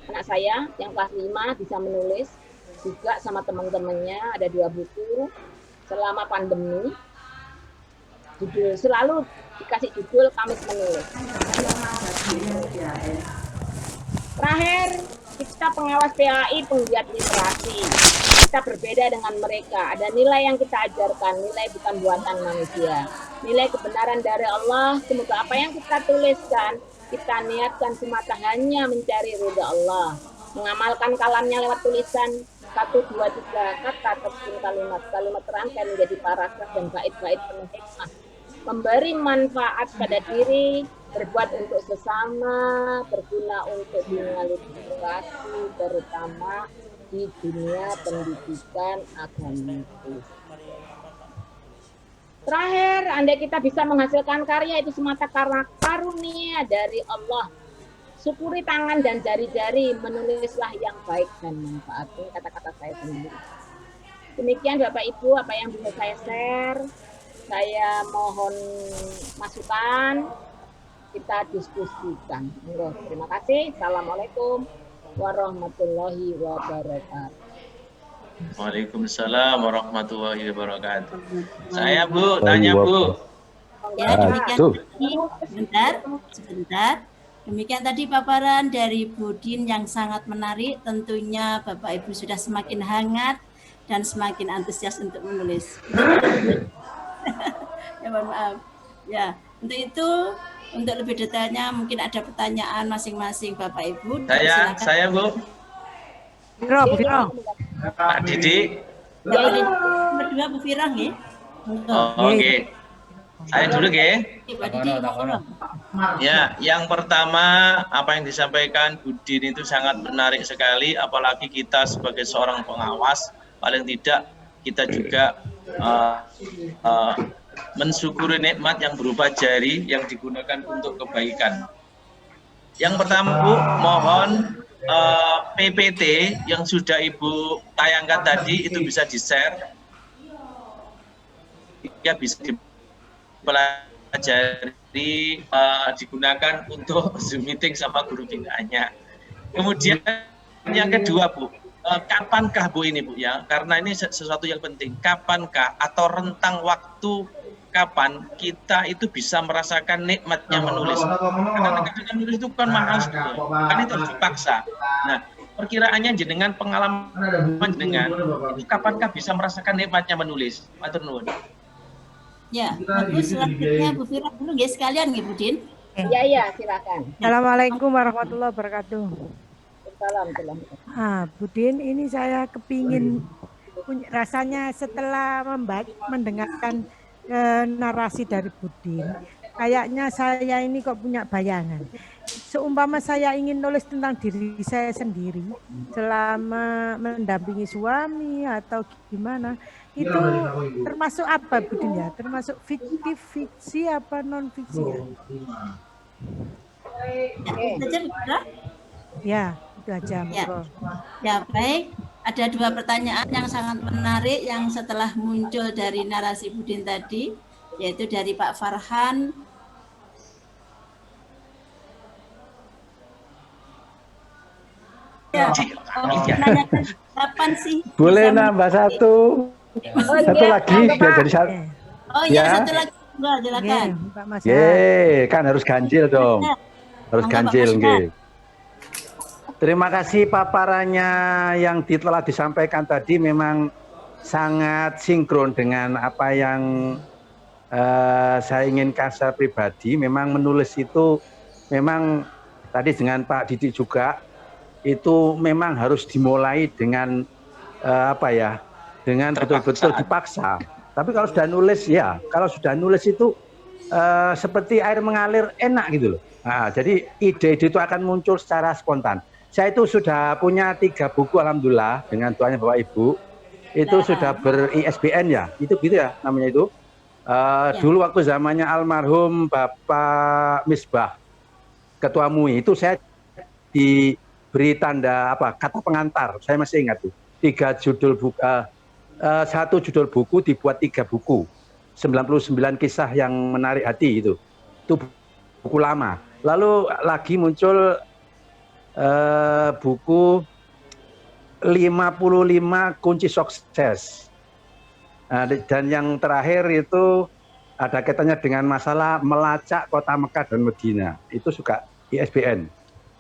anak saya yang kelas 5 bisa menulis juga sama teman-temannya, ada 2 buku selama pandemi. Judul selalu dikasih judul Kamis Menulis. Terakhir, kita pengawas PAI penggiat literasi. Kita berbeda dengan mereka. Ada nilai yang kita ajarkan, nilai bukan buatan manusia. Nilai kebenaran dari Allah, semoga apa yang kita tuliskan, kita niatkan semata hanya mencari ridha Allah. Mengamalkan kalamnya lewat tulisan 1, 2, 3 kata tersusun kalimat terangkai menjadi paragraf dan bait-bait penuh hikmah. Memberi manfaat pada diri, berbuat untuk sesama, berguna untuk dunia literasi, terutama di dunia pendidikan agamatis. Terakhir, andai kita bisa menghasilkan karya itu semata karena karunia dari Allah. Syukuri tangan dan jari-jari, menulislah yang baik dan manfaat. Ini kata-kata saya sendiri. Demikian Bapak Ibu apa yang bisa saya share. Saya mohon masukan, kita diskusikan. Terima kasih. Assalamualaikum warahmatullahi wabarakatuh. Waalaikumsalam warahmatullahi wabarakatuh. Saya Bu, tanya Bu. Ya, demikian. Sebentar. Demikian tadi paparan dari Budin yang sangat menarik. Tentunya Bapak Ibu sudah semakin hangat dan semakin antusias untuk menulis. Ya, mohon maaf. Ya, untuk itu, untuk lebih detailnya mungkin ada pertanyaan masing-masing Bapak Ibu. Saya Bu. Biro. Pak Didi. Ya, nomor 2 Bu Firah ya. Oke. Saya dulu ya. Ya, yang pertama apa yang disampaikan Budin itu sangat menarik sekali, apalagi kita sebagai seorang pengawas, paling tidak kita juga mensyukuri nikmat yang berupa jari yang digunakan untuk kebaikan. Yang pertama Bu, mohon PPT yang sudah Ibu tayangkan tadi itu bisa di-share, ya bisa dipelajari, digunakan untuk Zoom meeting sama guru binaannya. Kemudian yang kedua Bu, kapankah Bu ini Bu ya, karena ini sesuatu yang penting, kapankah atau rentang waktu kapan kita itu bisa merasakan nikmatnya menulis. Karena kadang menulis itu kan mahal sebetulnya, kan itu harus dipaksa. Nah, perkiraannya jenengan, pengalaman jenengan, itu kapankah bisa merasakan nikmatnya menulis? Matur nuwun. Ya, bagus. Selanjutnya Bu Firah dulu ya sekalian ya Budin. Ya, silakan. Assalamualaikum warahmatullahi wabarakatuh. Salam. Budin, ini saya kepingin rasanya setelah mendengarkan narasi dari Budin, kayaknya saya ini kok punya bayangan. seumpama saya ingin nulis tentang diri saya sendiri selama mendampingi suami atau gimana, itu termasuk apa Budin ya? Termasuk fiktif, fiksi apa non fiksi ya? Ya, itu aja. Ya, baik. Ada dua pertanyaan yang sangat menarik yang setelah muncul dari narasi Budin tadi, yaitu dari Pak Farhan. Ya, menanyakan kapan sih? Boleh nambah satu. Satu lagi biar jadi satu. Oh ya, satu lagi. Enggak, silakan. Kan harus ganjil dong. Harus ganjil, nggih. Terima kasih paparannya yang telah disampaikan tadi memang sangat sinkron dengan apa yang saya inginkan secara pribadi. Memang menulis itu memang tadi dengan Pak Didik juga itu memang harus dimulai dengan dengan betul-betul dipaksa. Tapi kalau sudah nulis ya, kalau sudah nulis itu seperti air mengalir enak gitu loh. Nah, jadi ide-ide itu akan muncul secara spontan. Saya itu sudah punya 3 buku alhamdulillah dengan doanya Bapak Ibu. Itu sudah ber-ISBN ya, itu gitu ya namanya itu. Dulu waktu zamannya almarhum Bapak Misbah, Ketua MUI, itu saya diberi tanda kata pengantar. Saya masih ingat tuh. 3 judul buku, 1 judul buku dibuat 3 buku. 99 kisah yang menarik hati itu. Itu buku lama. Lalu lagi muncul buku 55 kunci sukses. Dan yang terakhir itu ada kaitannya dengan masalah melacak kota Mekah dan Medina. Itu juga ISBN.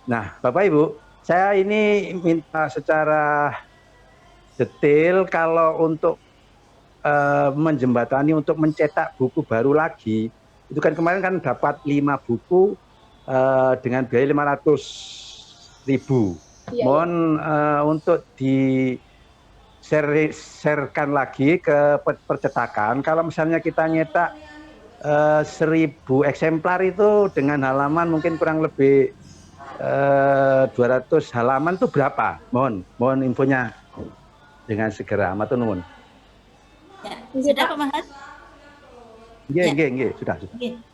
Nah, Bapak Ibu, saya ini minta secara detail kalau untuk menjembatani untuk mencetak buku baru lagi. Itu kan kemarin kan dapat 5 buku dengan biaya 500.000. Mohon untuk di-sharekan lagi ke percetakan. Kalau misalnya kita nyetak 1000 eksemplar itu dengan halaman mungkin kurang lebih 200 halaman itu berapa? Mohon infonya dengan segera. Matur nuwun. Ya, sudah Pak Mahat? Nggih, sudah.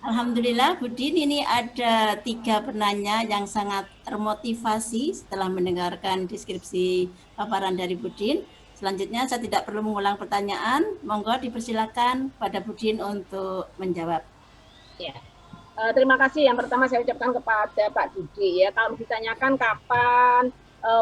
Alhamdulillah Budin, ini ada 3 penanya yang sangat termotivasi setelah mendengarkan deskripsi paparan dari Budin. Selanjutnya saya tidak perlu mengulang pertanyaan, monggo dipersilakan pada Budin untuk menjawab. Ya. Terima kasih. Yang pertama saya ucapkan kepada Pak Didi ya, kalau ditanyakan kapan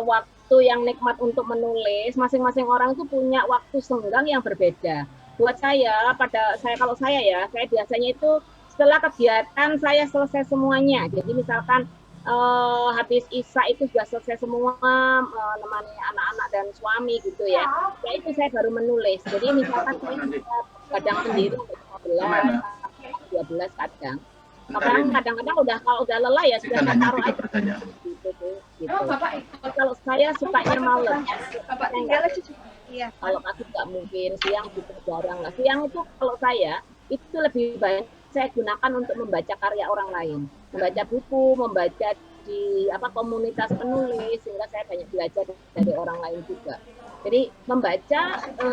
waktu yang nikmat untuk menulis, masing-masing orang itu punya waktu senggang yang berbeda. Buat kalau saya biasanya itu setelah kegiatan saya selesai semuanya. Jadi misalkan habis Isya itu sudah selesai semua, menemani anak-anak dan suami gitu ya. Ya itu saya baru menulis. Jadi misalkan saya kadang sendiri 12 kadang. Kadang-kadang kalau udah lelah ya sudah saya taruh aja. Gitu. Kalau saya sukanya malam. Kalau pagi nggak mungkin, siang juga jarang. Nah, siang itu kalau saya itu lebih banyak saya gunakan untuk membaca karya orang lain, membaca buku, membaca di komunitas penulis, sehingga saya banyak belajar dari orang lain juga. Jadi membaca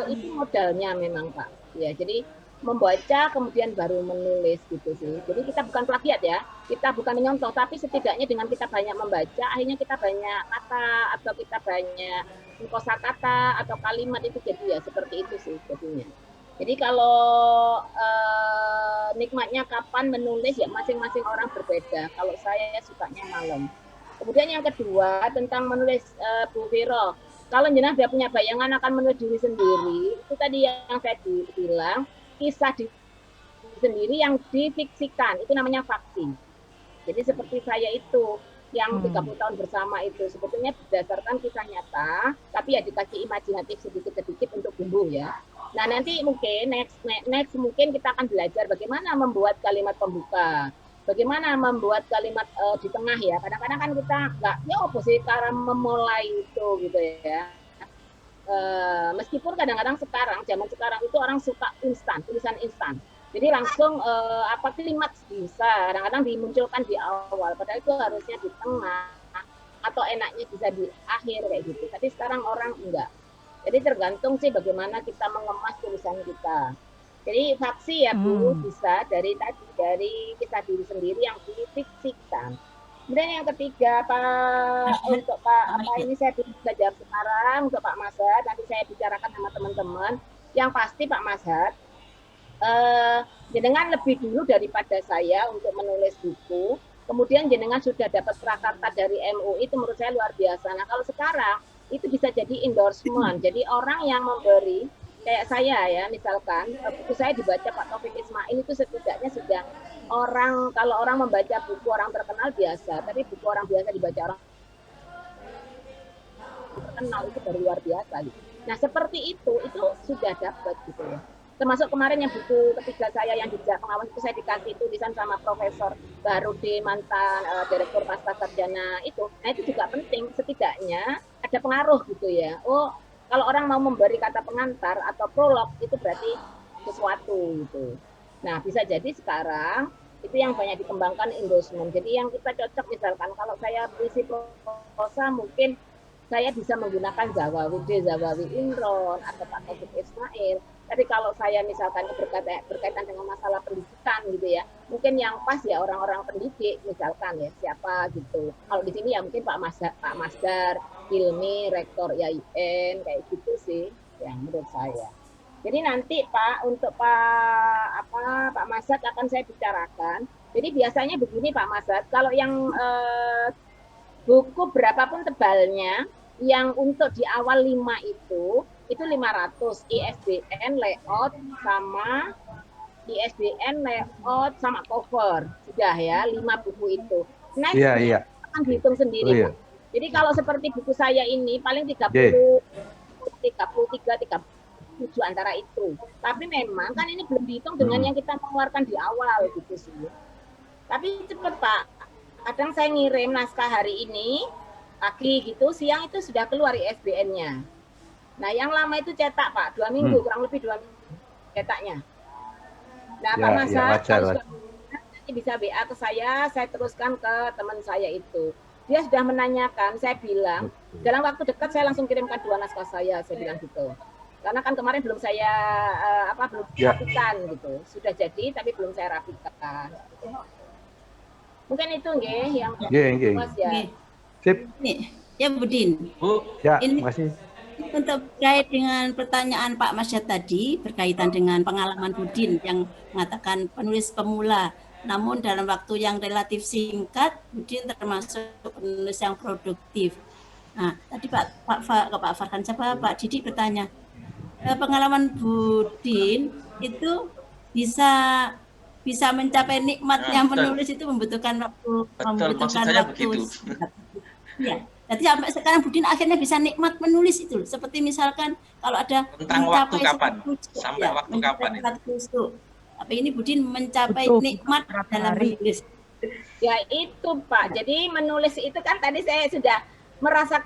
itu modalnya memang Pak. Ya, jadi membaca kemudian baru menulis gitu sih. Jadi kita bukan plagiat ya, kita bukan menyontoh, tapi setidaknya dengan kita banyak membaca, akhirnya kita banyak kata atau kita banyak kosakata atau kalimat itu jadi ya seperti itu sih jadinya. Jadi kalau nikmatnya kapan menulis ya masing-masing orang berbeda. Kalau saya sukanya malam. Kemudian yang kedua tentang menulis Bu Vero. Kalau jenengan sudah punya bayangan akan menulis diri sendiri, itu tadi yang saya bilang kisah diri sendiri yang difiksikan, itu namanya faksi. Jadi seperti saya itu yang 30 tahun bersama itu sebetulnya berdasarkan kisah nyata, tapi ya dikasih imajinatif sedikit-sedikit untuk bumbu ya. Nah nanti mungkin next mungkin kita akan belajar bagaimana membuat kalimat pembuka, bagaimana membuat kalimat di tengah ya. Kadang-kadang kan kita nggak ya sih cara memulai itu gitu ya. Meskipun kadang-kadang zaman sekarang itu orang suka instan, tulisan instan. Jadi langsung klimaks bisa, kadang-kadang dimunculkan di awal, padahal itu harusnya di tengah atau enaknya bisa di akhir kayak gitu. Tapi sekarang orang enggak. Jadi tergantung sih bagaimana kita mengemas tulisan kita. Jadi faksi ya Bu, bisa dari kisah diri sendiri yang difiksikan. Kemudian yang ketiga untuk Pak ini saya bisa jawab sekarang untuk Pak Mazhar, nanti saya bicarakan sama teman-teman. Yang pasti Pak Mazhar, jenengan lebih dulu daripada saya untuk menulis buku. Kemudian jenengan sudah dapat prakarta dari MUI, itu menurut saya luar biasa. Nah kalau sekarang itu bisa jadi endorsement. Jadi orang yang memberi kayak saya ya, misalkan buku saya dibaca Pak Taufik Ismail, itu setidaknya sudah kalau orang membaca buku orang terkenal biasa, tapi buku orang biasa dibaca orang terkenal itu baru luar biasa gitu. Nah seperti itu sudah dapat gitu ya. Termasuk kemarin yang buku ketiga saya yang di pengawas itu saya dikasih tulisan sama Profesor Baharudin, mantan Direktur Pasca Sarjana itu. Nah itu juga penting, setidaknya ada pengaruh gitu ya. Oh kalau orang mau memberi kata pengantar atau prolog itu berarti sesuatu gitu. Nah bisa jadi sekarang itu yang banyak dikembangkan endorsement. Jadi yang kita cocok misalkan kalau saya puisi prosa mungkin saya bisa menggunakan Zawawi Imron atau Pak Taufik Ismail. Tapi kalau saya misalkan berkaitan dengan masalah pendidikan gitu ya, mungkin yang pas ya orang-orang pendidik misalkan ya siapa gitu. Kalau di sini ya mungkin Pak Masdar, Hilmi, Rektor IAIN kayak gitu sih yang menurut saya. Jadi nanti Pak untuk Pak Masad akan saya bicarakan. Jadi biasanya begini Pak Masad, kalau yang buku berapapun tebalnya, yang untuk di awal 5 itu 500 ISBN layout sama ISBN layout sama cover sudah ya 5 buku itu. Next akan dihitung sendiri. Jadi kalau seperti buku saya ini paling 33 antara itu. Tapi memang kan ini belum dihitung dengan yang kita mengeluarkan di awal gitu sih. Tapi cepet Pak. Kadang saya ngirim naskah hari ini pagi gitu, siang itu sudah keluar ISBN-nya. Nah, yang lama itu cetak Pak, 2 minggu, kurang lebih 2 minggu cetaknya. Nah, Pak Mazhar, nanti bisa WA ke saya teruskan ke teman saya itu. Dia sudah menanyakan, saya bilang, dalam waktu dekat saya langsung kirimkan 2 naskah saya bilang gitu. Karena kan kemarin belum saya belum rapikan gitu. Sudah jadi tapi belum saya rapikan. Mungkin itu nggih yang Mas ya. Sip. Ya Budin. Bu. Ya, ini makasih. untuk terkait dengan pertanyaan Pak Masyad tadi berkaitan dengan pengalaman Budin yang mengatakan penulis pemula, namun dalam waktu yang relatif singkat Budin termasuk penulis yang produktif. Nah, tadi Pak Farhan Pak Didi bertanya, pengalaman Budin itu bisa mencapai nikmatnya menulis itu membutuhkan waktu. Ya, jadi sampai sekarang Budin akhirnya bisa nikmat menulis itu. Seperti misalkan kalau ada tentang waktu kapan, sampai waktu kapan itu. Tapi ini Budin mencapai nikmat dalam menulis. Ya itu Pak. Jadi menulis itu kan tadi saya sudah merasakan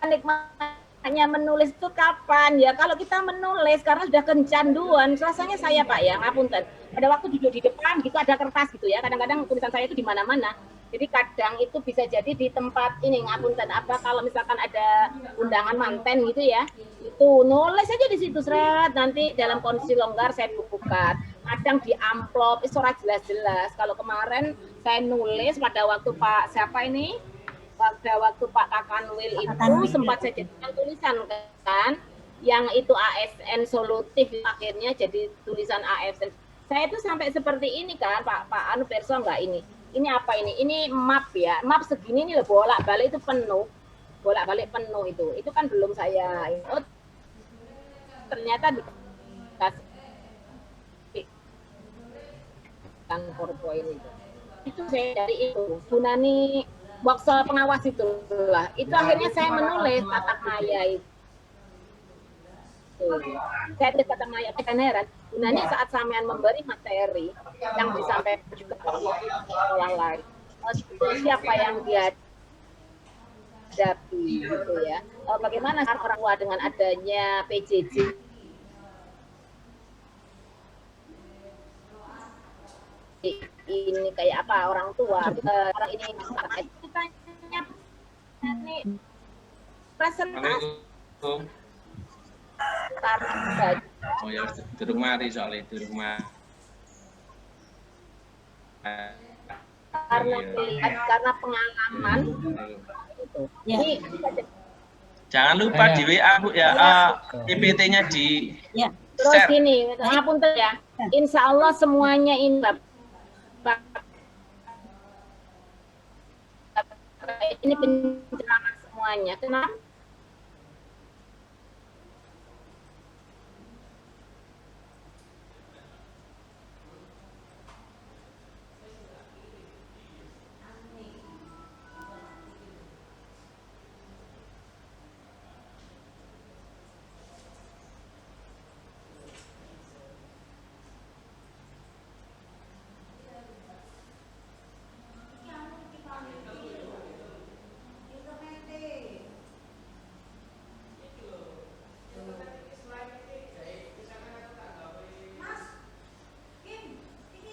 nikmatnya menulis itu kapan ya? Kalau kita menulis karena sudah kecanduan, rasanya saya Pak ya ngapunten. Pada waktu duduk di depan gitu ada kertas gitu ya. Kadang-kadang tulisan saya itu di mana-mana. Jadi kadang itu bisa jadi di tempat ini ngapunten kalau misalkan ada undangan manten gitu ya, itu nulis aja di situ seret, nanti dalam kondisi longgar saya bukukan. Kadang di amplop, surat jelas-jelas. Kalau kemarin saya nulis pada waktu pada waktu Pak Kakanwil itu sempat saya jadikan tulisan kan, yang itu ASN solutif akhirnya jadi tulisan ASN. Saya itu sampai seperti ini kan Pak Anu Perso enggak ini. Ini apa ini? Ini map ya. Map segini nih bolak-balik itu penuh. Bolak-balik penuh itu. Itu kan belum saya ternyata dikasih kan PowerPoint itu. Itu saya dari itu. Gunani box pengawas itulah. Itu akhirnya saya menulis tatak maya itu. Saya tulis kata Maya kan heran. Gunanya saat sampean memberi materi yang disampaikan juga orang lain. Siapa yang dia hadapi gitu ya. Bagaimana kan orang tua dengan adanya PJJ ini kayak apa orang tua, orang ini itu tanya ini presentasi karena Oh ya, durung mari soalnya durung mari. karena melihat karena pengalaman itu. Ya. Ini Jangan lupa di WA Bu ya, PPT-nya di Ya. terus share. gini, ngapunten ya. Insya Allah semuanya ini Bapak, ini penjelasan semuanya. Kenapa?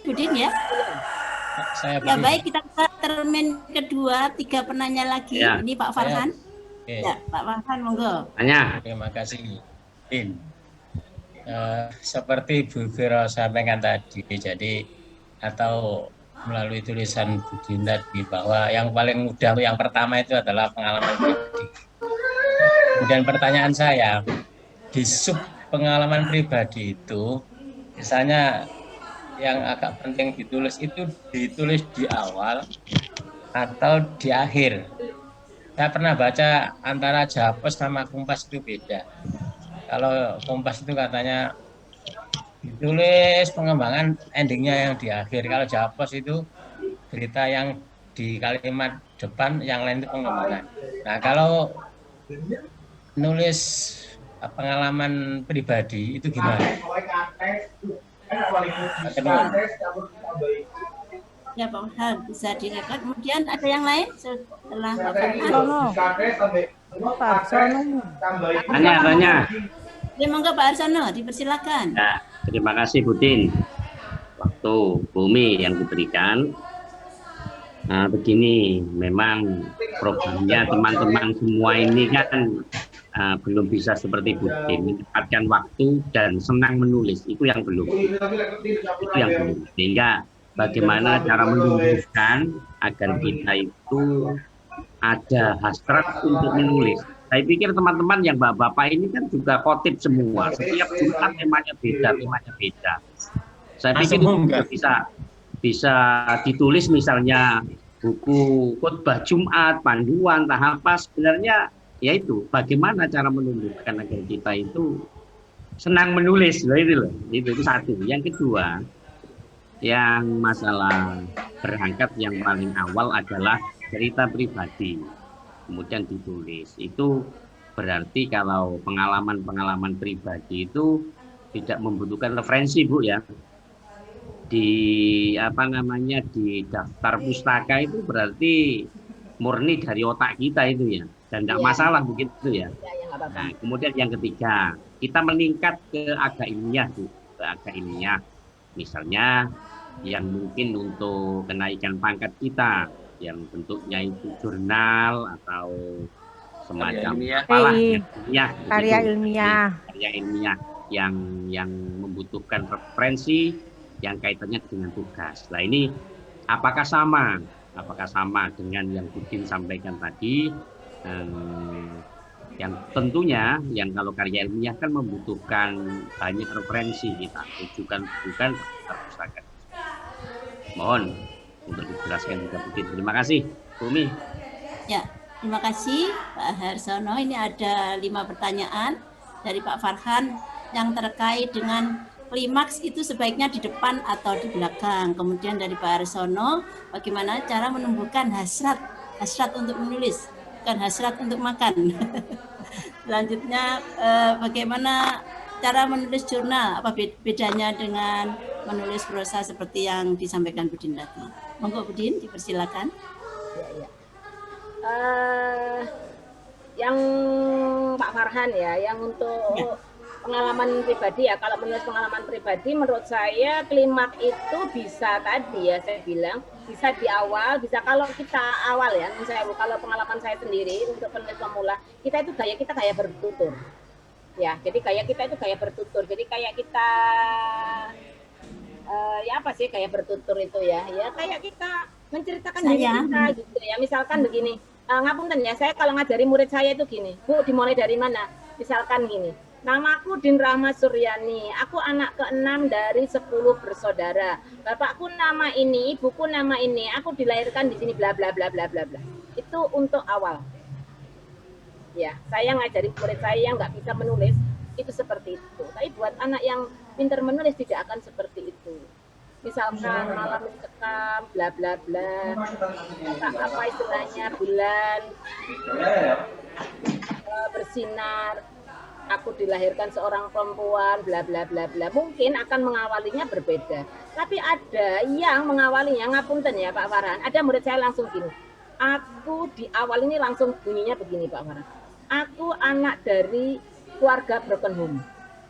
Budin ya. Saya Ya begini. baik, kita ke termin kedua, 3 penanya lagi. Ya. Ini Pak Farhan. Oke. Ya, Pak Farhan monggo. Tanya. Terima kasih. Din. Seperti Bu Vero sampaikan tadi, jadi atau melalui tulisan Bu Din tadi bahwa yang paling mudah yang pertama itu adalah pengalaman pribadi. Kemudian pertanyaan saya, di sub pengalaman pribadi itu, misalnya yang agak penting ditulis itu ditulis di awal atau di akhir. Saya pernah baca antara Japos sama Kompas itu beda. Kalau Kompas itu katanya ditulis pengembangan endingnya yang di akhir. Kalau Japos itu berita yang di kalimat depan, yang lain itu pengembangan. Nah kalau nulis pengalaman pribadi itu gimana? Ya Pak Farhan, bisa direkod. Kemudian ada yang lain setelah Pak Farhan. Pak Sono. Tanya. Ya monggo Pak Arsono, dipersilakan. Ya, terima kasih Budin. Waktu bumi yang diberikan. Nah, begini, memang programnya teman-teman semua ini kan belum bisa seperti Budin, menyempatkan waktu dan senang menulis. Itu yang belum. Sehingga bagaimana cara menumbuhkan agar kita itu ada hasrat untuk menulis. Saya pikir teman-teman yang bapak-bapak ini kan juga khotib semua. Setiap Jumat temanya beda. Saya pikir itu juga bisa ditulis misalnya buku khotbah Jumat, panduan, tahapa. Sebenarnya yaitu bagaimana cara menumbuhkan agar kita itu senang menulis. Itu satu. Yang kedua, yang masalah berangkat yang paling awal adalah cerita pribadi, kemudian ditulis. Itu berarti kalau pengalaman pribadi itu tidak membutuhkan referensi Bu ya. Di di daftar pustaka itu berarti murni dari otak kita itu ya, dan tidak masalah begitu ya. Nah, kemudian yang ketiga, kita meningkat ke agak ilmiah Bu, ke agak ilmiah. Misalnya yang mungkin untuk kenaikan pangkat kita, yang bentuknya itu jurnal atau semacam karya ilmiah yang membutuhkan referensi yang kaitannya dengan tugas. Nah ini apakah sama dengan yang Budin sampaikan tadi, yang tentunya yang kalau karya ilmiah kan membutuhkan banyak referensi, kita rujukan pustaka. Mohon untuk dijelaskan juga Budin. Terima kasih, Bumi. Ya, terima kasih Pak Harsono. Ini ada 5 pertanyaan dari Pak Farhan yang terkait dengan klimaks itu sebaiknya di depan atau di belakang. Kemudian dari Pak Harsono, bagaimana cara menumbuhkan hasrat untuk menulis, bukan hasrat untuk makan. Selanjutnya, bagaimana cara menulis jurnal, apa bedanya dengan menulis prosa seperti yang disampaikan Budin tadi. Monggo Budin, dipersilakan. Ya. Yang Pak Farhan ya, yang untuk pengalaman pribadi ya, kalau menulis pengalaman pribadi menurut saya klimaks itu bisa tadi ya saya bilang bisa di awal, bisa kalau kita awal ya, misalnya kalau pengalaman saya sendiri untuk penulis pemula, kita itu gaya bertutur. Ya, jadi gaya kita itu gaya bertutur. Jadi kayak kita ya apa sih gaya bertutur itu ya? Ya kayak kita menceritakan diri kita gitu ya. Misalkan begini, ngapunten ya, saya kalau ngajari murid saya itu gini, Bu, dimulai dari mana? Misalkan gini, namaku Din Rahma Suryani, aku anak ke-6 dari 10 bersaudara. Bapakku nama ini, ibuku nama ini, aku dilahirkan di sini bla bla bla bla bla bla. Itu untuk awal. Ya, saya ngajari murid saya yang nggak bisa menulis itu seperti itu. Tapi buat anak yang pintar menulis tidak akan seperti itu. Misalkan malam mencekam, bla bla bla, apa istilahnya bulan bersinar, aku dilahirkan seorang perempuan, bla bla bla bla. Mungkin akan mengawalinya berbeda. Tapi ada yang mengawalinya, ngapunten ya Pak Farhan. Ada murid saya langsung gini. Aku di awal ini langsung bunyinya begini Pak Farhan. Aku anak dari keluarga broken home.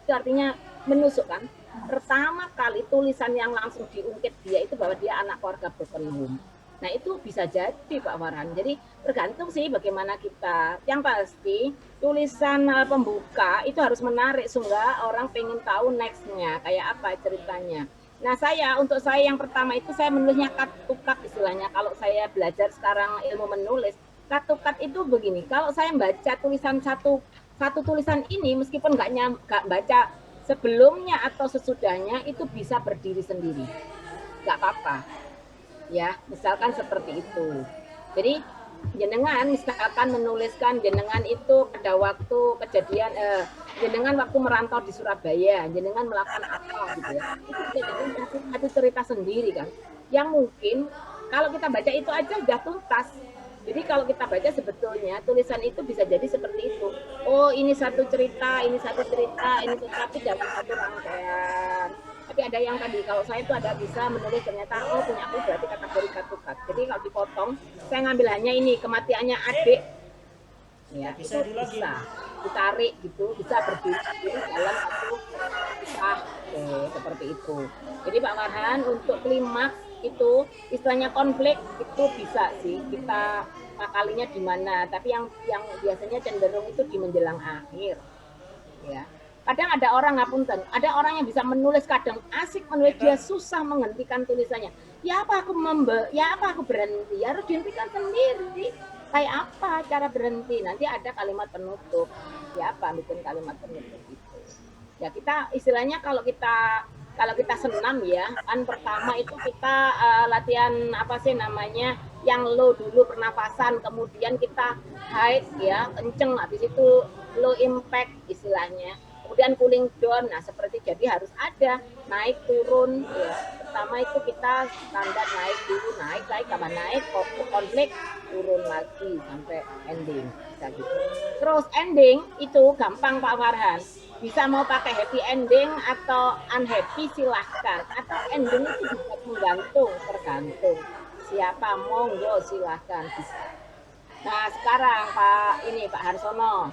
Itu artinya menusuk kan. Pertama kali tulisan yang langsung diungkit dia itu bahwa dia anak keluarga broken home. Nah itu bisa jadi Pak Farhan. Jadi tergantung sih bagaimana kita. Yang pasti tulisan pembuka itu harus menarik sehingga orang pengen tahu next-nya kayak apa ceritanya. Nah untuk saya yang pertama itu saya menulisnya cut to cut istilahnya. Kalau saya belajar sekarang ilmu menulis, cut to cut itu begini. Kalau saya baca tulisan satu tulisan ini meskipun nggak baca sebelumnya atau sesudahnya itu bisa berdiri sendiri. Nggak apa-apa. Ya, misalkan seperti itu. Jadi jenengan misalkan menuliskan jenengan itu pada waktu kejadian jenengan waktu merantau di Surabaya, jenengan melakukan apa gitu ya. Itu jadi satu cerita sendiri kan. Yang mungkin kalau kita baca itu aja sudah tuntas. Jadi kalau kita baca sebetulnya tulisan itu bisa jadi seperti itu. Oh, ini satu cerita, ini satu cerita, ini tapi dalam satu rangkaian. Tapi ada yang tadi, kalau saya itu ada bisa menulis ternyata, oh punya aku berarti kategori cut. Jadi kalau dipotong, saya ngambil hanya ini, kematiannya adik. Ya, bisa ditarik gitu, bisa berdiri dalam satu kisah, seperti itu. Jadi Pak Farhan, untuk klimaks itu, istilahnya konflik, itu bisa sih, kita akalinya di mana. Tapi yang biasanya cenderung itu di menjelang akhir. Ya. Kadang ada orang ngapunten, ada orang yang bisa menulis kadang asik menulis, dia susah menghentikan tulisannya. Ya apa aku berhenti? Ya harus dihentikan sendiri. Kayak apa cara berhenti? Nanti ada kalimat penutup. Ya apa bikin kalimat penutup itu? Ya kita istilahnya kalau kita senam ya, kan pertama itu kita latihan apa sih namanya? Yang low dulu pernafasan, kemudian kita high ya, kenceng, habis itu low impact istilahnya. Kemudian cooling down, nah seperti jadi harus ada naik turun ya. Pertama itu kita standar naik dulu, naik tambah naik, konflik turun lagi sampai ending bisa gitu. Terus ending itu gampang Pak Farhan, bisa mau pakai happy ending atau unhappy silahkan, atau ending itu juga tergantung siapa, monggo silahkan bisa. Nah sekarang Pak Harsono.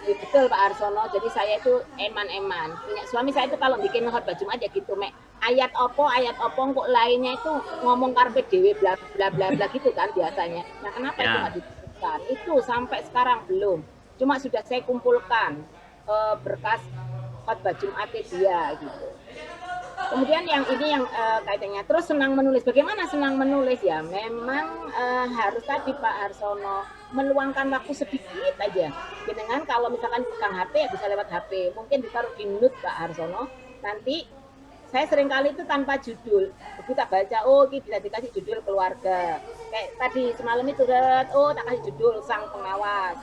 Betul Pak Arsono, jadi saya itu eman-eman. Punya suami saya itu kalau bikin khotbah Jumat aja gitu, Mek. Ayat opo kok lainnya itu ngomong karpe dewe bla bla bla bla gitu kan biasanya. Nah kenapa itu nggak disebutkan? Itu sampai sekarang belum. Cuma sudah saya kumpulkan berkas khotbah Jumat dia gitu. Kemudian yang ini yang kaitannya terus senang menulis. Bagaimana senang menulis ya? Memang harus tadi Pak Harsono meluangkan waktu sedikit aja. Jenengan kalau misalkan pegang HP ya bisa lewat HP. Mungkin ditaruh di note Pak Harsono. Nanti saya seringkali itu tanpa judul. Kita baca, oh ini bisa dikasih judul keluarga. Kayak tadi semalam itu oh tak kasih judul sang pengawas.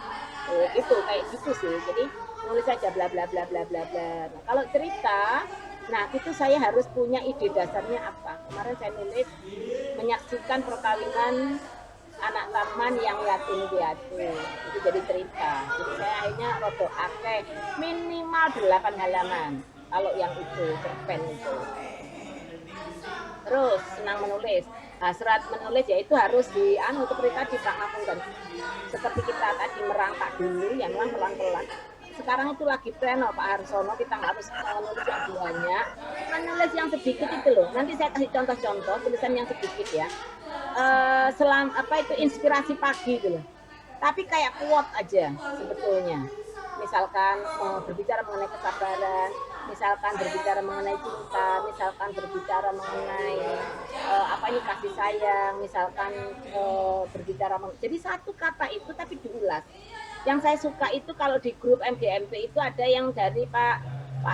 Gitu kayak gitu sih. Jadi nulis aja bla bla bla bla bla bla. Nah, kalau cerita, nah itu saya harus punya ide dasarnya apa. Kemarin saya nulis menyaksikan perkawinan anak taman yang yatim piatu, itu jadi cerita. Jadi saya akhirnya rodo akeh minimal 8 halaman. Kalau yang itu cerpen itu. Terus senang menulis. Hasrat menulis ya itu harus seperti tadi Pak Ngapunten. Seperti kita tadi merangkak dulu, yang memang pelan-pelan. sekarang itu lagi tren Pak Harsono, kita nggak harus menulis yang banyak, menulis yang sedikit itu loh. Nanti saya kasih contoh-contoh tulisan yang sedikit ya. Inspirasi pagi gitu loh. Tapi kayak quote aja sebetulnya. Misalkan berbicara mengenai kesabaran, misalkan berbicara mengenai cinta, misalkan berbicara mengenai kasih sayang, misalkan berbicara jadi satu kata itu tapi diulas. Yang saya suka itu kalau di grup MGMP itu ada yang dari Pak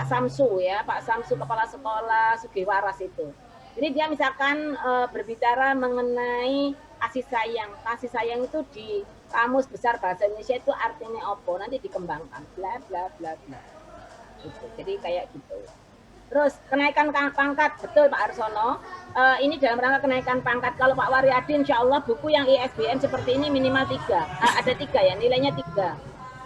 Samsu ya, Pak Samsu kepala sekolah Sugiwaras itu. Jadi dia misalkan berbicara mengenai kasih sayang. Kasih sayang itu di Kamus Besar Bahasa Indonesia itu artinya apa? Nanti dikembangkan. Bla bla bla bla. Gitu. Jadi kayak gitu. Terus kenaikan pangkat, betul Pak Arsono. Ini dalam rangka kenaikan pangkat. Kalau Pak Waryadi, insya Allah buku yang ISBN seperti ini minimal 3. Ada 3 ya, nilainya 3.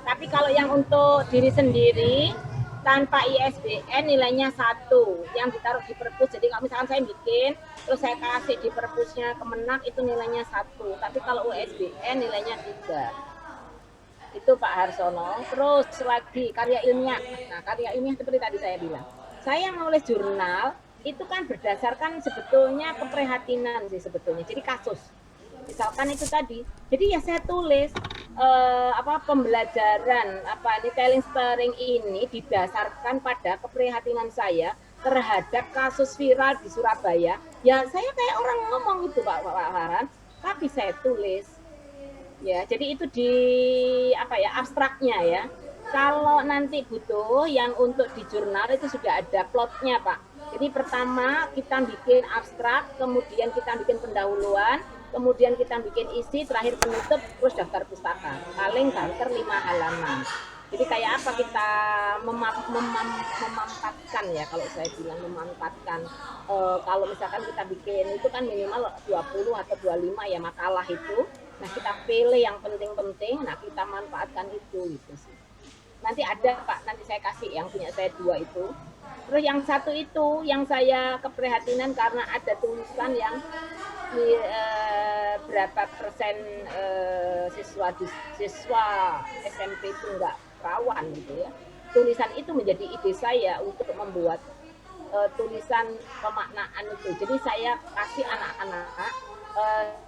Tapi kalau yang untuk diri sendiri tanpa ISBN nilainya 1 yang ditaruh di perpus. Jadi kalau misalkan saya bikin terus saya kasih di perpusnya Kemenak itu nilainya 1, tapi kalau ISBN nilainya 3. Itu Pak Harsono. Terus lagi karya ilmiah. Nah, karya ilmiah seperti tadi saya bilang, saya menulis jurnal itu kan berdasarkan sebetulnya keprihatinan sih sebetulnya, jadi kasus. Misalkan itu tadi, jadi ya saya tulis pembelajaran telling storying ini didasarkan pada keprihatinan saya terhadap kasus viral di Surabaya. Ya saya kayak orang ngomong itu Pak Farhan, tapi saya tulis. Ya, jadi itu di abstraknya ya. Kalau nanti butuh yang untuk di jurnal itu sudah ada plotnya Pak. Jadi pertama kita bikin abstrak, kemudian kita bikin pendahuluan, kemudian kita bikin isi, terakhir penutup, terus daftar pustaka. Paling banter 5 halaman. Jadi kayak apa kita memampatkan ya, kalau saya bilang memampatkan. Kalau misalkan kita bikin itu kan minimal 20 atau 25 ya makalah itu. Nah kita pilih yang penting-penting, nah kita manfaatkan itu gitu sih. Nanti ada Pak, nanti saya kasih yang punya saya 2 itu. Terus yang 1 itu yang saya keprihatinan karena ada tulisan yang berapa persen siswa SMP itu enggak rawan gitu ya. Tulisan itu menjadi ide saya untuk membuat tulisan pemaknaan itu. Jadi saya kasih anak-anak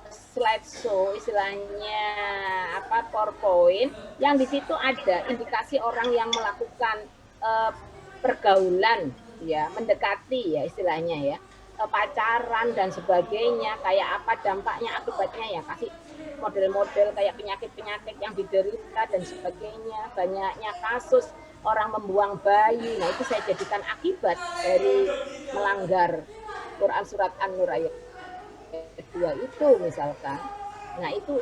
slideshow istilahnya PowerPoint yang di situ ada indikasi orang yang melakukan pergaulan ya, mendekati ya istilahnya ya, pacaran dan sebagainya, kayak apa dampaknya akibatnya ya, kasih model-model kayak penyakit-penyakit yang diderita dan sebagainya, banyaknya kasus orang membuang bayi. Nah itu saya jadikan akibat dari melanggar Quran surat An-Nur ayat 2 itu misalkan. Nah itu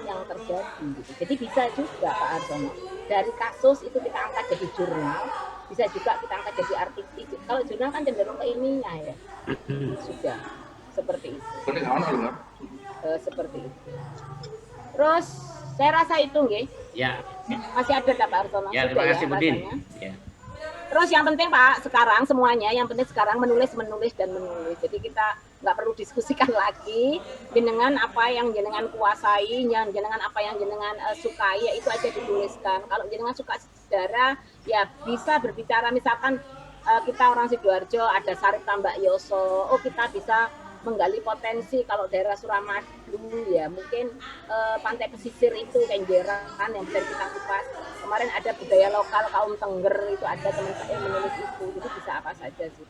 yang terjadi gitu. Jadi bisa juga Pak Arsono dari kasus itu kita angkat jadi jurnal, bisa juga kita angkat jadi artikel. Kalau jurnal kan cenderung ke ilmiah ya. Sudah seperti itu. Seperti itu. Terus saya rasa itu nggih. Ya. Masih ada Pak Arsono. Ya, terima kasih Budin. Ya. Terus yang penting Pak sekarang semuanya, yang penting sekarang menulis dan menulis. Jadi kita nggak perlu diskusikan lagi jenengan apa yang jenengan kuasai, jenengan apa yang jenengan sukai, ya itu aja dituliskan. Kalau jenengan suka sejarah ya bisa berbicara, misalkan kita orang Sidoarjo ada Sarip Tambak Yoso, kita bisa menggali potensi kalau daerah Suramadu ya mungkin pantai pesisir itu Kenjeran yang bisa kita kupas. Kemarin ada budaya lokal kaum Tengger itu ada teman saya menulis itu, jadi bisa apa saja sih,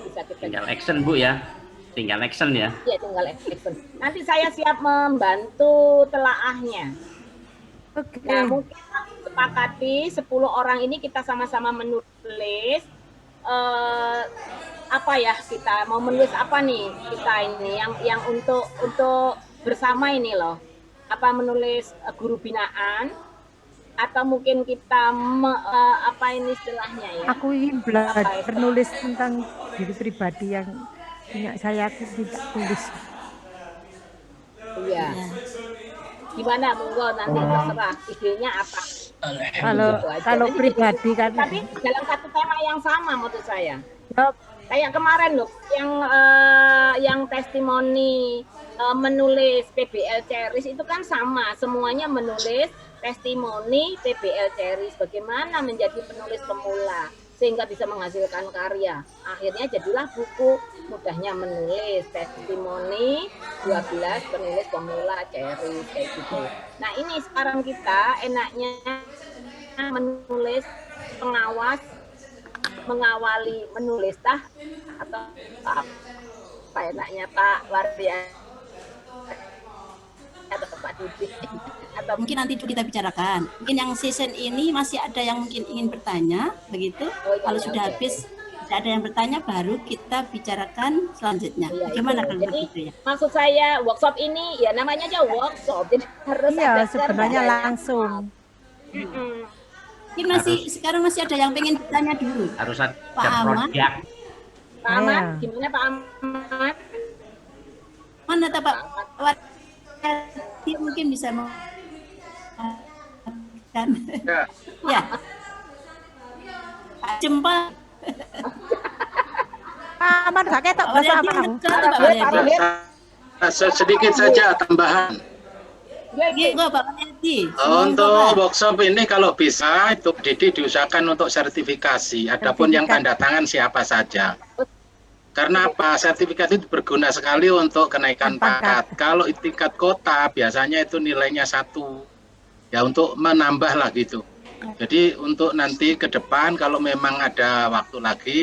bisa kita tinggal action Bu ya, tinggal action ya. Iya tinggal action. Nanti saya siap membantu telaahnya. Oke. Nah mungkin sepakati 10 orang ini kita sama-sama menulis. Kita mau menulis apa nih kita ini yang untuk bersama ini loh, menulis guru binaan atau mungkin kita ini istilahnya ya, aku ingin belajar nulis tentang diri pribadi yang punya saya, aku tidak tulis. Iya gimana monggo nanti terserah idenya apa. Kalau pribadi kan, tapi dalam satu tema yang sama menurut saya. Kayak kemarin loh, yang testimoni menulis PBL Ceris itu kan sama, semuanya menulis testimoni PBL Ceris, bagaimana menjadi penulis pemula sehingga bisa menghasilkan karya. Akhirnya jadilah buku Mudahnya Menulis, testimoni 12 penulis pemula Ceris kayak gitu. Nah, ini sekarang kita enaknya menulis pengawas, mengawali menulis atau apa enaknya Pak Wardia atau Pak Dudi, atau mungkin nanti itu kita bicarakan. Mungkin yang season ini masih ada yang mungkin ingin bertanya, begitu. Kalau sudah habis tidak ada yang bertanya, baru kita bicarakan selanjutnya. Gimana kalau begitu ya? Maksud saya workshop ini ya namanya aja workshop, jadi harus ada sebenarnya langsung. Mungkin sekarang masih ada yang pengen bertanya dulu. Harus ada Pak Ahmad. Pak Ahmad, gimana Pak Ahmad? Mana Pak mungkin bisa kan? Ya. Jempa. Pak Ahmad gak ketok bahasa apa? Sedikit saja tambahan. Untuk workshop ini kalau bisa itu Didi diusahakan untuk sertifikasi. Adapun yang tanda tangan siapa saja. Karena apa? Sertifikat itu berguna sekali untuk kenaikan pangkat. Kalau tingkat kota biasanya itu nilainya 1. Ya untuk menambah lah gitu. Jadi untuk nanti ke depan kalau memang ada waktu lagi,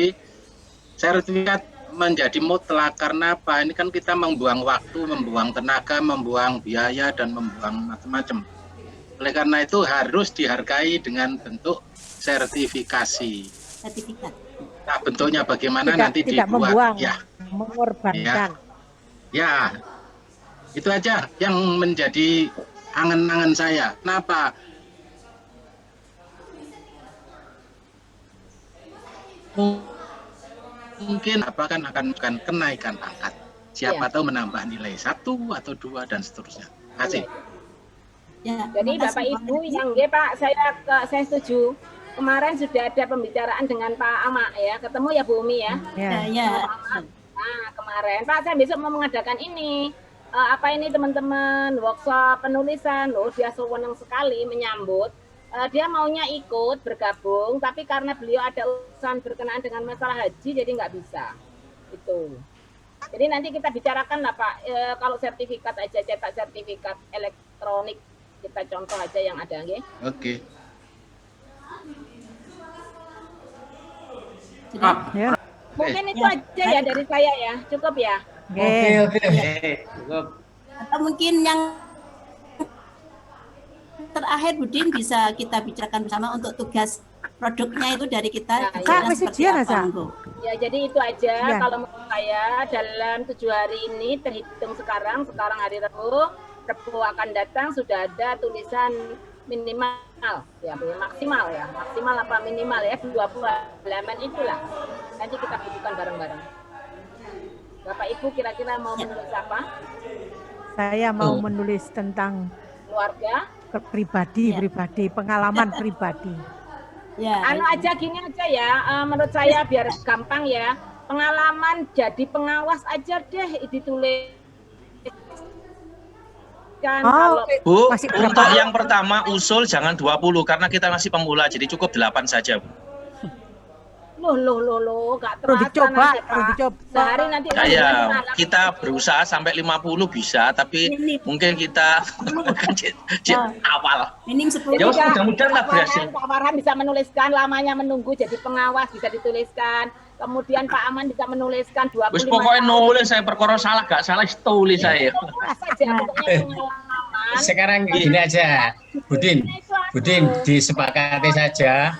sertifikat menjadi mutlak. Karena apa? Ini kan kita membuang waktu, membuang tenaga, membuang biaya, dan membuang macam-macam. Oleh karena itu harus dihargai dengan bentuk sertifikasi. Sertifikat. Nah, bentuknya bagaimana nanti tidak dibuat. Membuang, ya. Mengorbankan. Ya. Itu aja yang menjadi angan-angan saya. Kenapa? Mungkin akan kenaikan pangkat. Siapa tahu menambah nilai 1 atau 2 dan seterusnya. Terima kasih. Ya, jadi Bapak Ibu yang Pak, saya setuju. Kemarin sudah ada pembicaraan dengan Pak Ama ya, ketemu ya Bu Umi ya. Ya. Nah, kemarin Pak, saya besok mau mengadakan ini. Apa ini teman-teman workshop penulisan loh, dia senang sekali menyambut. Dia maunya ikut bergabung, tapi karena beliau ada urusan berkenaan dengan masalah haji, jadi nggak bisa. Itu. Jadi nanti kita bicarakan lah Pak, kalau sertifikat aja, cetak sertifikat elektronik, kita contoh aja yang ada, nggih. Oke. Ya. Mungkin itu aja ya dari saya ya, cukup ya. Oke. Cukup. Atau mungkin yang terakhir Budin bisa kita bicarakan bersama untuk tugas produknya itu dari kita. Ya, jadi itu aja kalau menurut saya dalam 7 hari ini terhitung sekarang hari Rabu akan datang sudah ada tulisan minimal ya, maksimal apa minimal ya 20 halaman itulah. Nanti kita butuhkan bareng-bareng. Bapak Ibu kira-kira mau menulis apa? Saya mau menulis tentang keluarga, pribadi, pengalaman pribadi. Ya. Aja gini aja ya, menurut saya biar gampang ya. Pengalaman jadi pengawas aja deh ditulis. Kalau Bu, untuk yang pertama usul jangan 20 karena kita masih pemula, jadi cukup 8 saja Bu. Loh, gak perlu dicoba. Sehari nanti kita berusaha sampai 50 bisa, tapi mungkin kita awal. Minim 10. Ya mudah-mudahan lah berhasil. Pak Farhan bisa menuliskan lamanya menunggu jadi pengawas bisa dituliskan. Kemudian Pak Aman bisa menuliskan 25. Wis pokoknya nulis saya perkara salah gak salah tulis saya. Sekarang gini aja, Budin disepakati saja.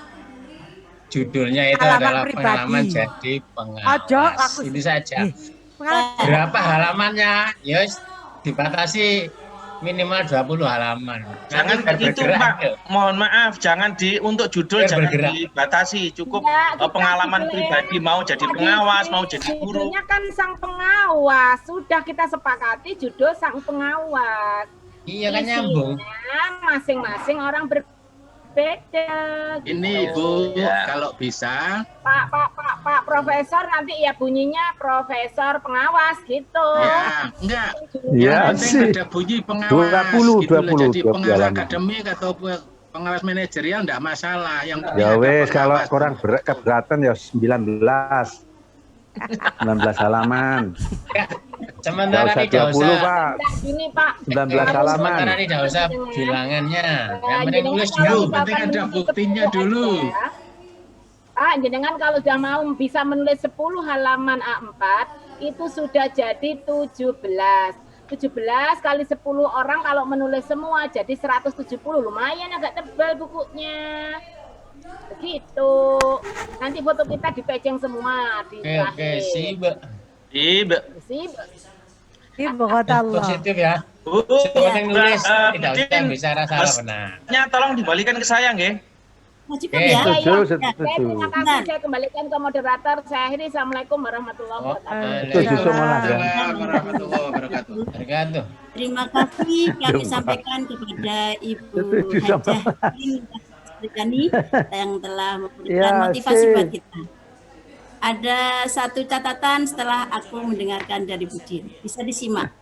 Judulnya itu adalah pengalaman jadi pengawas. Ini saja. Berapa halamannya? Ya dibatasi minimal 20 halaman. Jangan begitu Pak. Mohon maaf, jangan untuk judul jangan dibatasi. Cukup pengalaman pribadi, mau jadi pengawas, mau jadi guru. Judulnya kan sang pengawas. Sudah kita sepakati judul sang pengawas. Iya kan nyambung. Masing-masing orang beda. Ini Ibu, kalau bisa. Pak Pak Profesor nanti ya bunyinya Profesor Pengawas gitu. Ya, enggak. Ya, Yang penting sih. ada bunyi pengawas 20, gitu loh. 20, Jadi 20 pengawas halaman. akademik atau pengawas manajerial enggak masalah. Yang penting Ya ada wes, kalau pengawas. kurang keberatan ya 19. 19 halaman. Nggak Sementara usah tidak 20, usah. Pak. Nah, gini Pak. 19 halaman. Sementara tidak usah bilangannya. Yang penting Jenengan nulis kalau dulu. Yang penting misalkan ada menulis buktinya 10 dulu. aja, Pak, jenengan kalau sudah mau bisa menulis 10 halaman A4 itu sudah jadi 17. 17 kali 10 orang kalau menulis semua jadi 170. Lumayan agak tebal bukunya. Begitu. Nanti foto kita dipeceng semua di Oke, sibuk. Ibu. Sip. Ibu kata Allah. Positif ya. Bu, Sepenting nulis, tidak usah Budin, bicara salah benar. hostnya tolong dibalikan ke saya, nggih. Nah, cukup Oke. ya. Setuju, Saya setuju. terima kasih, saya kembalikan ke moderator. Saya akhiri. Assalamualaikum warahmatullahi wabarakatuh. Setuju semua lah. Ya. Waalaikumsalam warahmatullahi wabarakatuh. Tergantung. Terima kasih kami sampaikan kepada Ibu Setuju sama. Hajah Rikani yang telah memberikan Ya, motivasi sih. buat kita. Ada satu catatan setelah aku mendengarkan dari Budin. Bisa disimak.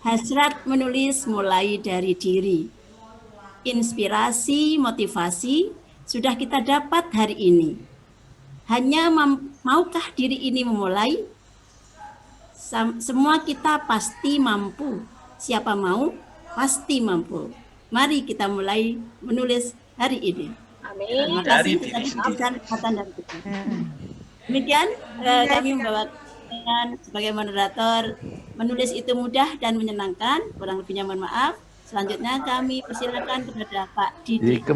Hasrat menulis mulai dari diri. Inspirasi, motivasi sudah kita dapat hari ini. Hanya maukah diri ini memulai? Semua kita pasti mampu. Siapa mau, pasti mampu. Mari kita mulai menulis hari ini. Amin. Terima Dari kasih. diri Tadi sendiri. maafkan kesempatan dari kita. Demikian kami membawakan sebagai moderator, menulis itu mudah dan menyenangkan. Kurang lebihnya mohon maaf. Selanjutnya kami persilakan kepada Pak Didi.